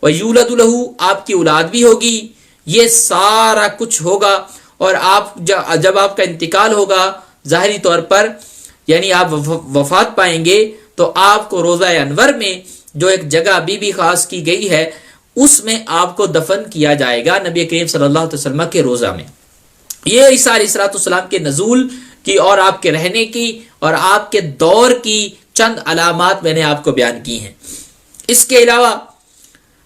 ویولد لہ، آپ کی اولاد بھی ہوگی، یہ سارا کچھ ہوگا، اور آپ جب آپ کا انتقال ہوگا ظاہری طور پر یعنی آپ وفات پائیں گے تو آپ کو روضہ انور میں جو ایک جگہ بی بی خاص کی گئی ہے اس میں آپ کو دفن کیا جائے گا، نبی کریم صلی اللہ علیہ وسلم کے روضہ میں۔ یہ عیسیٰ علیہ السلام کے نزول کی اور آپ کے رہنے کی اور آپ کے دور کی چند علامات میں نے آپ کو بیان کی ہیں۔ اس کے علاوہ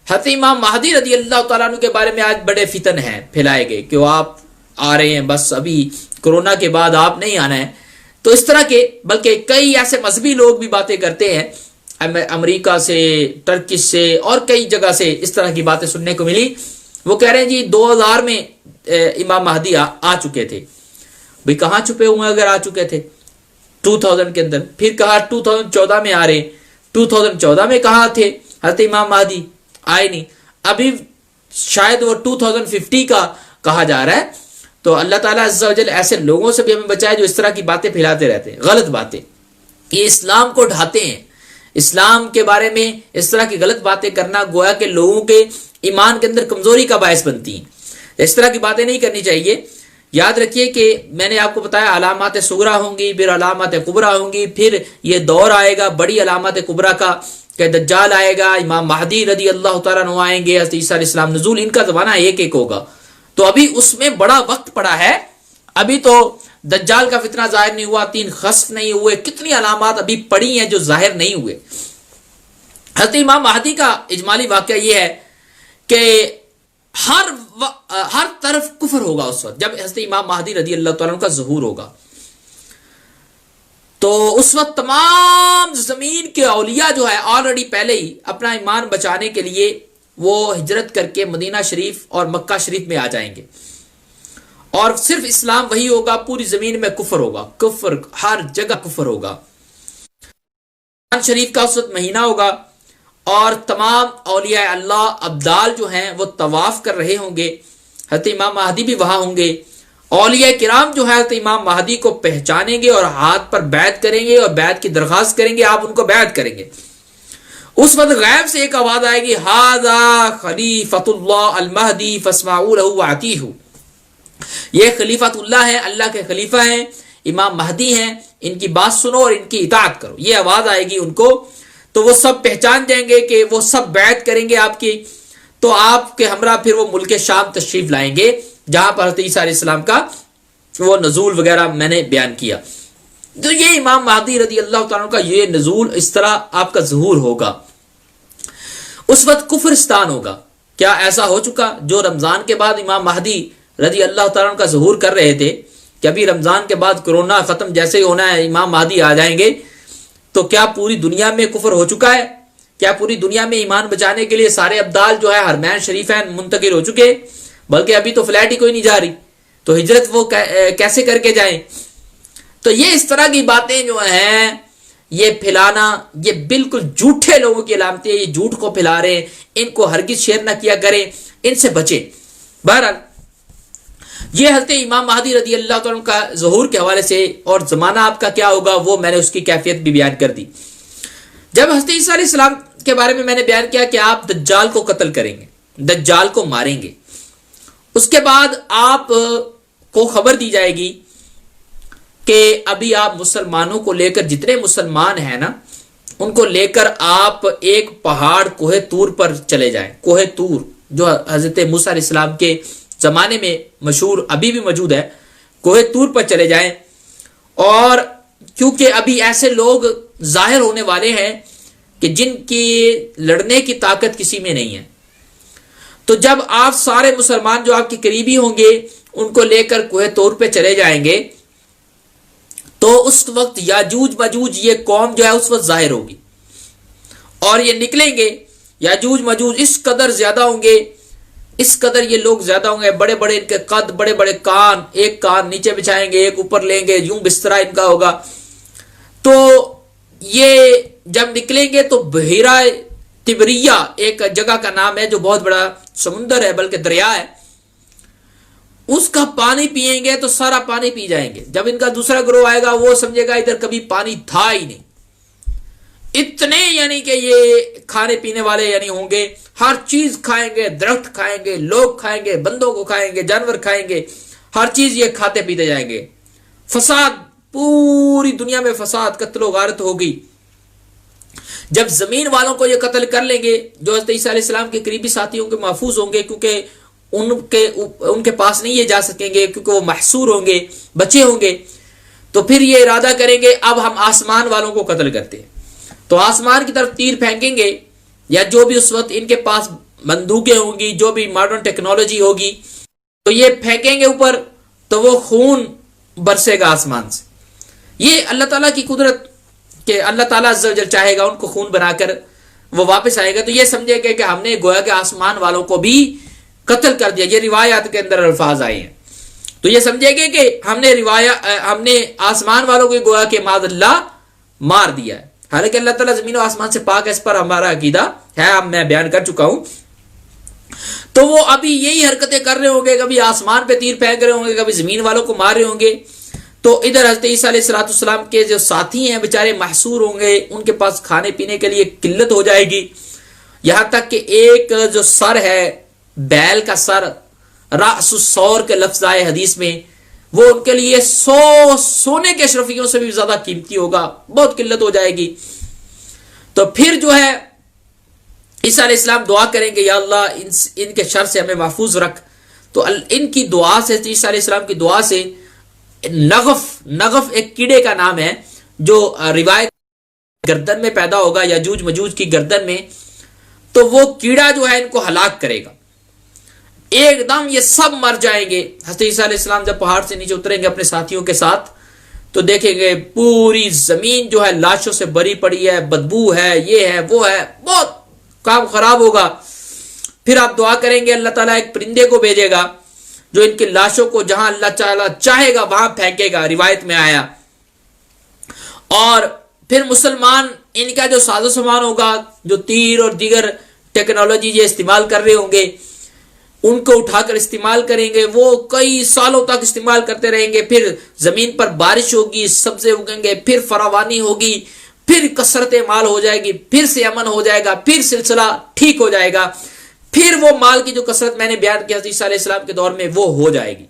حضرت امام مہدی رضی اللہ تعالیٰ عنہ کے بارے میں آج بڑے فتن ہیں پھیلائے گئے کہ وہ آپ آ رہے ہیں، بس ابھی کرونا کے بعد آپ نہیں آنا ہے، تو اس طرح کے بلکہ کئی ایسے مذہبی لوگ بھی باتیں کرتے ہیں، امریکہ سے، ٹرکش سے اور کئی جگہ سے اس طرح کی باتیں سننے کو ملی۔ وہ کہہ رہے ہیں جی 2000 میں امام مہدی آ چکے تھے۔ بھئی کہاں چھپے ہوئے اگر آ چکے تھے 2000 کے اندر؟ پھر کہا 2014 میں آ رہے ہیں، 2014 میں کہاں تھے حضرت امام مہدی؟ آئے نہیں، ابھی شاید وہ 2050 کا کہا جا رہا ہے۔ تو اللہ تعالیٰ عز و جل ایسے لوگوں سے بھی ہمیں بچائے جو اس طرح کی باتیں پھیلاتے رہتے ہیں، غلط باتیں، یہ اسلام کو ڈھاتے ہیں۔ اسلام کے بارے میں اس طرح کی غلط باتیں کرنا گویا کہ لوگوں کے ایمان کے اندر کمزوری کا باعث بنتی ہیں، اس طرح کی باتیں نہیں کرنی چاہیے۔ یاد رکھیے کہ میں نے آپ کو بتایا علامات صغرا ہوں گی، پھر علامات کبرا ہوں گی، پھر یہ دور آئے گا بڑی علامات کبرا کا کہ دجال آئے گا، امام مہدی رضی اللہ تعالیٰ عنہ آئیں گے، حضرت عیسیٰ علیہ السلام نزول، ان کا زمانہ ایک ایک ہوگا۔ تو ابھی اس میں بڑا وقت پڑا ہے، ابھی تو دجال کا فتنہ ظاہر نہیں ہوا، 3 خسف نہیں ہوئے، کتنی علامات ابھی پڑی ہیں جو ظاہر نہیں ہوئے۔ حضرت امام مہدی کا اجمالی واقعہ یہ ہے کہ ہر طرف کفر ہوگا اس وقت جب حضرت امام مہدی رضی اللہ تعالیٰ عنہ کا ظہور ہوگا۔ تو اس وقت تمام زمین کے اولیاء جو ہے آلریڈی پہلے ہی اپنا ایمان بچانے کے لیے وہ ہجرت کر کے مدینہ شریف اور مکہ شریف میں آ جائیں گے، اور صرف اسلام وہی ہوگا، پوری زمین میں کفر ہوگا، کفر ہر جگہ کفر ہوگا۔ رمضان شریف کا اس وقت مہینہ ہوگا، اور تمام اولیاء اللہ ابدال جو ہیں وہ طواف کر رہے ہوں گے، حضرت امام مہدی بھی وہاں ہوں گے، اولیاء کرام جو ہے حضرت امام مہدی کو پہچانیں گے اور ہاتھ پر بیعت کریں گے اور بیعت کی درخواست کریں گے، آپ ان کو بیعت کریں گے۔ اس وقت غیب سے ایک آواز آئے گی، ھذا خلیفۃ اللہ المہدی فاسمعوا لہ واطیعوا، یہ خلیفۃ اللہ ہے، اللہ کے خلیفہ ہیں، امام مہدی ہیں، ان کی بات سنو اور ان کی اطاعت کرو، یہ آواز آئے گی ان کو۔ تو وہ سب پہچان جائیں گے کہ وہ سب بیعت کریں گے آپ کی، تو آپ کے ہمراہ پھر وہ ملک شام تشریف لائیں گے جہاں پر حضرت عیسیٰ علیہ السلام کا وہ نزول وغیرہ میں نے بیان کیا۔ تو یہ امام مہدی رضی اللہ تعالیٰ کا یہ نزول، اس طرح آپ کا ظہور ہوگا۔ اس وقت کفرستان ہوگا۔ کیا ایسا ہو چکا جو رمضان کے بعد امام مہدی رضی اللہ تعالیٰ کا ظہور کر رہے تھے کہ ابھی رمضان کے بعد کرونا ختم جیسے ہی ہونا ہے امام مہدی آ جائیں گے، تو کیا پوری دنیا میں کفر ہو چکا ہے؟ کیا پوری دنیا میں ایمان بچانے کے لیے سارے ابدال جو ہے حرمین شریفین منتقل ہو چکے؟ بلکہ ابھی تو فلائٹ ہی کوئی نہیں جا رہی، تو ہجرت وہ کیسے کر کے جائیں؟ تو یہ اس طرح کی باتیں جو ہیں یہ پھیلانا، یہ بالکل جھوٹے لوگوں کی علامتیں، یہ جھوٹ کو پھیلا رہے ہیں، ان کو ہرگز شیئر نہ کیا کریں، ان سے بچیں۔ بہرحال یہ حضرت امام مہدی رضی اللہ تعالیٰ کا ظہور کے حوالے سے اور زمانہ آپ کا کیا ہوگا وہ میں نے اس کی کیفیت بھی بیان کر دی. جب حضرت عیسیٰ علیہ السلام کے بارے میں نے بیان کیا کہ آپ دجال کو قتل کریں گے, دجال کو ماریں گے, اس کے بعد آپ کو خبر دی جائے گی کہ ابھی آپ مسلمانوں کو لے کر, جتنے مسلمان ہیں نا ان کو لے کر آپ ایک پہاڑ کوہ طور پر چلے جائیں. کوہ طور جو حضرت موسیٰ علیہ السلام کے زمانے میں مشہور, ابھی بھی موجود ہے, کوہ طور پر چلے جائیں. اور کیونکہ ابھی ایسے لوگ ظاہر ہونے والے ہیں کہ جن کی لڑنے کی طاقت کسی میں نہیں ہے, تو جب آپ سارے مسلمان جو آپ کے قریبی ہوں گے ان کو لے کر کوہ طور پہ چلے جائیں گے, تو اس وقت یاجوج ماجوج یہ قوم جو ہے اس وقت ظاہر ہوگی اور یہ نکلیں گے. یاجوج ماجوج اس قدر زیادہ ہوں گے, اس قدر یہ لوگ زیادہ ہوں گے, بڑے بڑے ان کے قد, بڑے بڑے کان, ایک کان نیچے بچھائیں گے, ایک اوپر لیں گے, یوں بسترا ان کا ہوگا. تو یہ جب نکلیں گے تو بحیرہ تبریہ ایک جگہ کا نام ہے جو بہت بڑا سمندر ہے, بلکہ دریا ہے, اس کا پانی پیئیں گے تو سارا پانی پی جائیں گے. جب ان کا دوسرا گروہ آئے گا وہ سمجھے گا ادھر کبھی پانی تھا ہی نہیں. اتنے یعنی کہ یہ کھانے پینے والے یعنی ہوں گے, ہر چیز کھائیں گے, درخت کھائیں گے, لوگ کھائیں گے, بندوں کو کھائیں گے, جانور کھائیں گے, ہر چیز یہ کھاتے پیتے جائیں گے. فساد, پوری دنیا میں فساد, قتل و غارت ہوگی. جب زمین والوں کو یہ قتل کر لیں گے جو حضرت عیسیٰ علیہ السلام کے قریبی ساتھی ہوں گے, محفوظ ہوں گے, کیونکہ ان کے پاس نہیں یہ جا سکیں گے کیونکہ وہ محصور ہوں گے, بچے ہوں گے, تو پھر یہ ارادہ کریں گے اب ہم آسمان والوں کو قتل کرتے ہیں. تو آسمان کی طرف تیر پھینکیں گے, یا جو بھی اس وقت ان کے پاس بندوقیں ہوں گی, جو بھی ماڈرن ٹیکنالوجی ہوگی, تو یہ پھینکیں گے اوپر تو وہ خون برسے گا آسمان سے. یہ اللہ تعالیٰ کی قدرت کہ اللہ تعالیٰ عز و جل چاہے گا ان کو خون بنا کر وہ واپس آئے گا, تو یہ سمجھے گا کہ ہم نے گویا کہ آسمان والوں کو بھی قتل کر دیا. یہ روایات کے اندر الفاظ آئے ہیں, تو یہ سمجھے گے کہ ہم نے آسمان والوں کو گویا کہ معاذ اللہ مار دیا ہے. حالانکہ اللہ تعالیٰ زمین و آسمان سے پاک ہے, اس پر ہمارا عقیدہ ہے, اب میں بیان کر چکا ہوں. تو وہ ابھی یہی حرکتیں کر رہے ہوں گے, کبھی آسمان پہ تیر پھینک رہے ہوں گے, کبھی زمین والوں کو مار رہے ہوں گے. تو ادھر حضرت عیسیٰ علیہ السلام کے جو ساتھی ہیں بیچارے محصور ہوں گے, ان کے پاس کھانے پینے کے لیے قلت ہو جائے گی. یہاں تک کہ ایک جو سر ہے, بیل کا سر, رأس الثور کے لفظ آئے حدیث میں, وہ ان کے لیے 100 سونے کے اشرفیوں سے بھی زیادہ قیمتی ہوگا, بہت قلت ہو جائے گی. تو پھر جو ہے عیسیٰ علیہ السلام دعا کریں گے, یا اللہ ان کے شر سے ہمیں محفوظ رکھ. تو ان کی دعا سے, عیسیٰ علیہ السلام کی دعا سے, نغف ایک کیڑے کا نام ہے جو روایت گردن میں پیدا ہوگا, یاجوج مجوج کی گردن میں, تو وہ کیڑا جو ہے ان کو ہلاک کرے گا. ایک دم یہ سب مر جائیں گے. حضرت عیسیٰ علیہ السلام جب پہاڑ سے نیچے اتریں گے اپنے ساتھیوں کے ساتھ, تو دیکھیں گے پوری زمین جو ہے لاشوں سے بری پڑی ہے, بدبو ہے, یہ ہے, وہ ہے, بہت کام خراب ہوگا. پھر آپ دعا کریں گے, اللہ تعالیٰ ایک پرندے کو بھیجے گا جو ان کی لاشوں کو جہاں اللہ تعالیٰ چاہے گا وہاں پھینکے گا, روایت میں آیا. اور پھر مسلمان ان کا جو ساز و سامان ہوگا, جو تیر اور دیگر ٹیکنالوجی یہ استعمال کر رہے ہوں گے, ان کو اٹھا کر استعمال کریں گے. وہ کئی سالوں تک استعمال کرتے رہیں گے. پھر زمین پر بارش ہوگی, سبزے اگیں گے, پھر فراوانی ہوگی, پھر کثرت مال ہو جائے گی, پھر سے امن ہو جائے گا, پھر سلسلہ ٹھیک ہو جائے گا. پھر وہ مال کی جو کثرت میں نے بیان کی حضرت عیسیٰ علیہ السلام کے دور میں, وہ ہو جائے گی.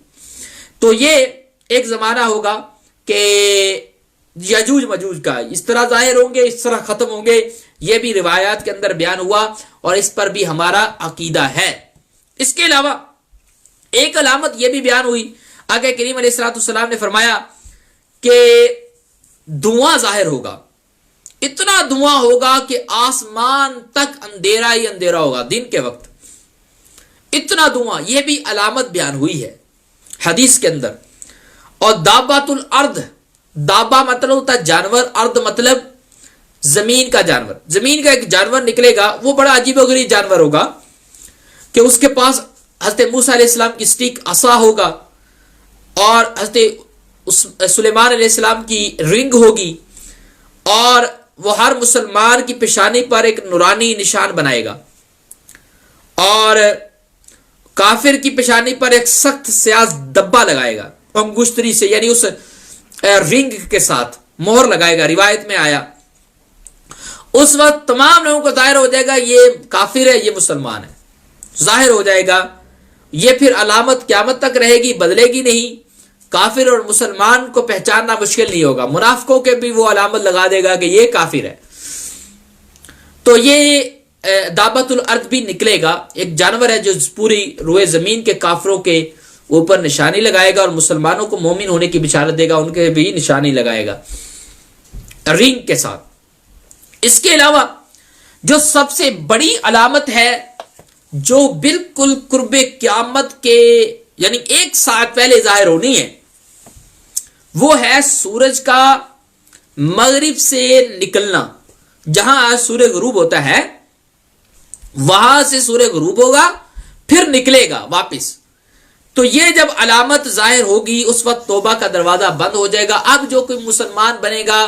تو یہ ایک زمانہ ہوگا کہ یاجوج ماجوج کا اس طرح ظاہر ہوں گے, اس طرح ختم ہوں گے. یہ بھی روایات کے اندر بیان ہوا اور اس پر بھی ہمارا عقیدہ ہے. اس کے علاوہ ایک علامت یہ بھی بیان ہوئی, آقا کریم علیہ الصلوۃ والسلام نے فرمایا کہ دھواں ظاہر ہوگا, اتنا دھواں ہوگا کہ آسمان تک اندھیرا ہی اندھیرا ہوگا دن کے وقت, اتنا دھواں. یہ بھی علامت بیان ہوئی ہے حدیث کے اندر. اور دابۃ الارض, دابا مطلب ہوتا ہے جانور, ارض مطلب زمین کا جانور. زمین کا ایک جانور نکلے گا, وہ بڑا عجیب و غریب جانور ہوگا کہ اس کے پاس حضرت موسیٰ علیہ السلام کی سٹک عصا ہوگا, اور حضرت سلیمان علیہ السلام کی رنگ ہوگی, اور وہ ہر مسلمان کی پیشانی پر ایک نورانی نشان بنائے گا, اور کافر کی پیشانی پر ایک سخت سیاہ دبا لگائے گا انگشتری سے، یعنی اس رنگ کے ساتھ مہر لگائے گا، روایت میں آیا۔ اس وقت تمام لوگوں کو ظاہر ہو جائے گا یہ کافر ہے، یہ مسلمان ہے، ظاہر ہو جائے گا۔ یہ پھر علامت قیامت تک رہے گی، بدلے گی نہیں۔ کافر اور مسلمان کو پہچاننا مشکل نہیں ہوگا، منافقوں کے بھی وہ علامت لگا دے گا کہ یہ کافر ہے۔ تو یہ دابت الارض بھی نکلے گا، ایک جانور ہے جو پوری روئے زمین کے کافروں کے اوپر نشانی لگائے گا اور مسلمانوں کو مومن ہونے کی بشارت دے گا، ان کے بھی نشانی لگائے گا رنگ کے ساتھ۔ اس کے علاوہ جو سب سے بڑی علامت ہے جو بالکل قرب قیامت کے یعنی ایک ساعت پہلے ظاہر ہونی ہے، وہ ہے سورج کا مغرب سے نکلنا۔ جہاں آج سورج غروب ہوتا ہے وہاں سے سورج غروب ہوگا پھر نکلے گا واپس۔ تو یہ جب علامت ظاہر ہوگی اس وقت توبہ کا دروازہ بند ہو جائے گا۔ اب جو کوئی مسلمان بنے گا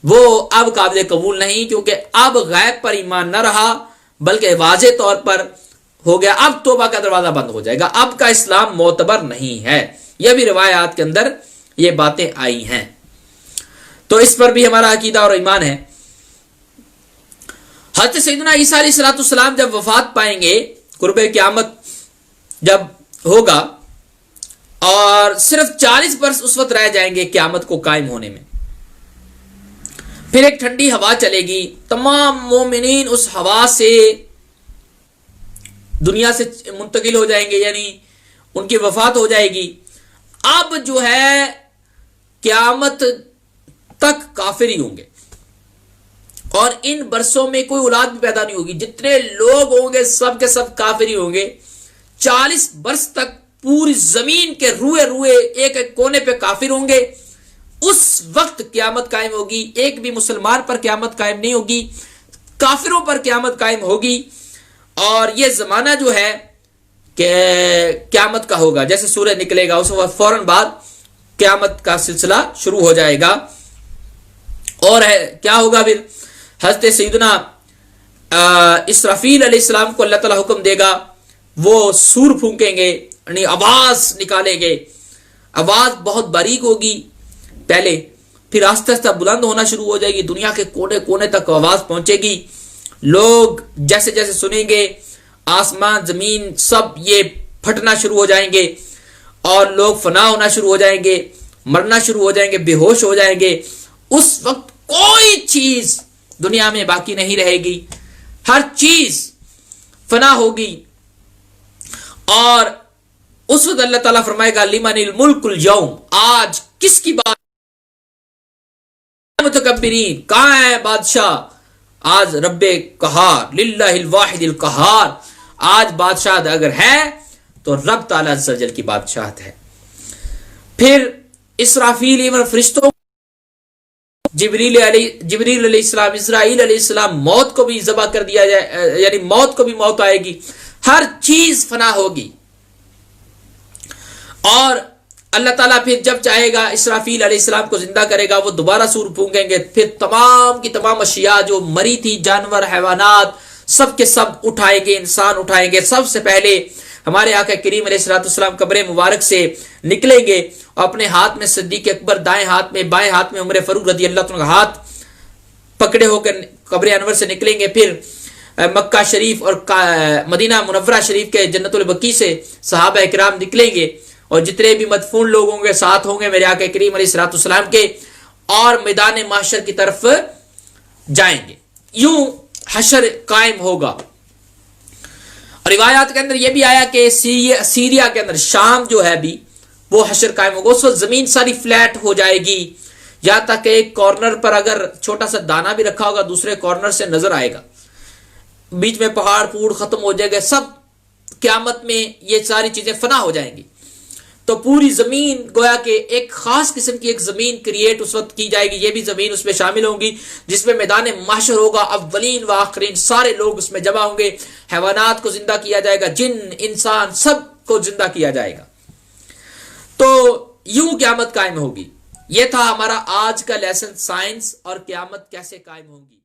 وہ اب قابل قبول نہیں، کیونکہ اب غیب پر ایمان نہ رہا بلکہ واضح طور پر ہو گیا۔ اب توبہ کا دروازہ بند ہو جائے گا، اب کا اسلام معتبر نہیں ہے۔ یہ بھی روایات کے اندر یہ باتیں آئی ہیں، تو اس پر بھی ہمارا عقیدہ اور ایمان ہے۔ حضرت سیدنا عیسیٰ علیہ السلام جب وفات پائیں گے، قرب قیامت جب ہوگا اور صرف 40 برس اس وقت رہ جائیں گے قیامت کو قائم ہونے میں، پھر ایک ٹھنڈی ہوا چلے گی، تمام مومنین اس ہوا سے دنیا سے منتقل ہو جائیں گے، یعنی ان کی وفات ہو جائے گی۔ اب جو ہے قیامت تک کافر ہی ہوں گے اور ان برسوں میں کوئی اولاد بھی پیدا نہیں ہوگی، جتنے لوگ ہوں گے سب کے سب کافر ہی ہوں گے۔ 40 برس تک پوری زمین کے روئے روئے ایک ایک کونے پہ کافر ہوں گے۔ اس وقت قیامت قائم ہوگی، ایک بھی مسلمان پر قیامت قائم نہیں ہوگی، کافروں پر قیامت قائم ہوگی۔ اور یہ زمانہ جو ہے کہ قیامت کا ہوگا، جیسے سورج نکلے گا اس وقت فوراً بعد قیامت کا سلسلہ شروع ہو جائے گا۔ اور کیا ہوگا پھر؟ حضرت سیدنا اسرافیل علیہ السلام کو اللہ تعالیٰ حکم دے گا، وہ سور پھونکیں گے، یعنی آواز نکالیں گے۔ آواز بہت باریک ہوگی پہلے، پھر آہستہ آہستہ بلند ہونا شروع ہو جائے گی، دنیا کے کونے کونے تک آواز پہنچے گی۔ لوگ جیسے جیسے سنیں گے آسمان زمین سب یہ پھٹنا شروع ہو جائیں گے اور لوگ فنا ہونا شروع ہو جائیں گے، مرنا شروع ہو جائیں گے، بے ہوش ہو جائیں گے۔ اس وقت کوئی چیز دنیا میں باقی نہیں رہے گی، ہر چیز فنا ہوگی۔ اور اس وقت اللہ تعالیٰ فرمائے گا لمن الملک اليوم، آج کس کی بات؟ متکبرین، کہاں ہے بادشاہ؟ آج رب قہار، للہ الواحد القہار، آج بادشاہ اگر ہے تو رب تعالیٰ عز و جل کی بادشاہت ہے۔ پھر اسرافیل ایون فرشتوں، جبریل علیہ السلام، اسرائیل علیہ السلام، موت کو بھی ذبح کر دیا جائے، یعنی موت کو بھی موت آئے گی، ہر چیز فنا ہوگی۔ اور اللہ تعالیٰ پھر جب چاہے گا اسرافیل علیہ السلام کو زندہ کرے گا، وہ دوبارہ سور پھونکیں گے، پھر تمام کی تمام اشیاء جو مری تھی، جانور، حیوانات، سب کے سب اٹھائیں گے، انسان اٹھائیں گے۔ سب سے پہلے ہمارے آقا کریم علیہ السلام قبر مبارک سے نکلیں گے، اپنے ہاتھ میں صدیق اکبر، دائیں ہاتھ میں، بائیں ہاتھ میں عمر فاروق رضی اللہ عنہ کا ہاتھ پکڑے ہو کر قبر انور سے نکلیں گے۔ پھر مکہ شریف اور مدینہ منورہ شریف کے جنت البقیع سے صحابہ کرام نکلیں گے، اور جتنے بھی مدفون لوگ ہوں گے ساتھ ہوں گے میرے آقا کریم علیہ السلام کے، اور میدان محشر کی طرف جائیں گے۔ یوں حشر قائم ہوگا۔ اور روایات کے اندر یہ بھی آیا کہ سیریا کے اندر، شام جو ہے بھی، وہ حشر قائم ہوگا۔ اس وقت زمین ساری فلیٹ ہو جائے گی، یہاں تک کہ ایک کارنر پر اگر چھوٹا سا دانہ بھی رکھا ہوگا دوسرے کارنر سے نظر آئے گا، بیچ میں پہاڑ پوڑ ختم ہو جائے گا، سب قیامت میں یہ ساری چیزیں فنا ہو جائیں گی۔ تو پوری زمین گویا کہ ایک خاص قسم کی ایک زمین کریٹ اس وقت کی جائے گی، یہ بھی زمین اس میں شامل ہوں گی، جس میں میدان محشر ہوگا، اولین و آخرین سارے لوگ اس میں جمع ہوں گے، حیوانات کو زندہ کیا جائے گا، جن انسان سب کو زندہ کیا جائے گا۔ تو یوں قیامت قائم ہوگی۔ یہ تھا ہمارا آج کا لیسن، سائنس اور قیامت کیسے قائم ہوگی۔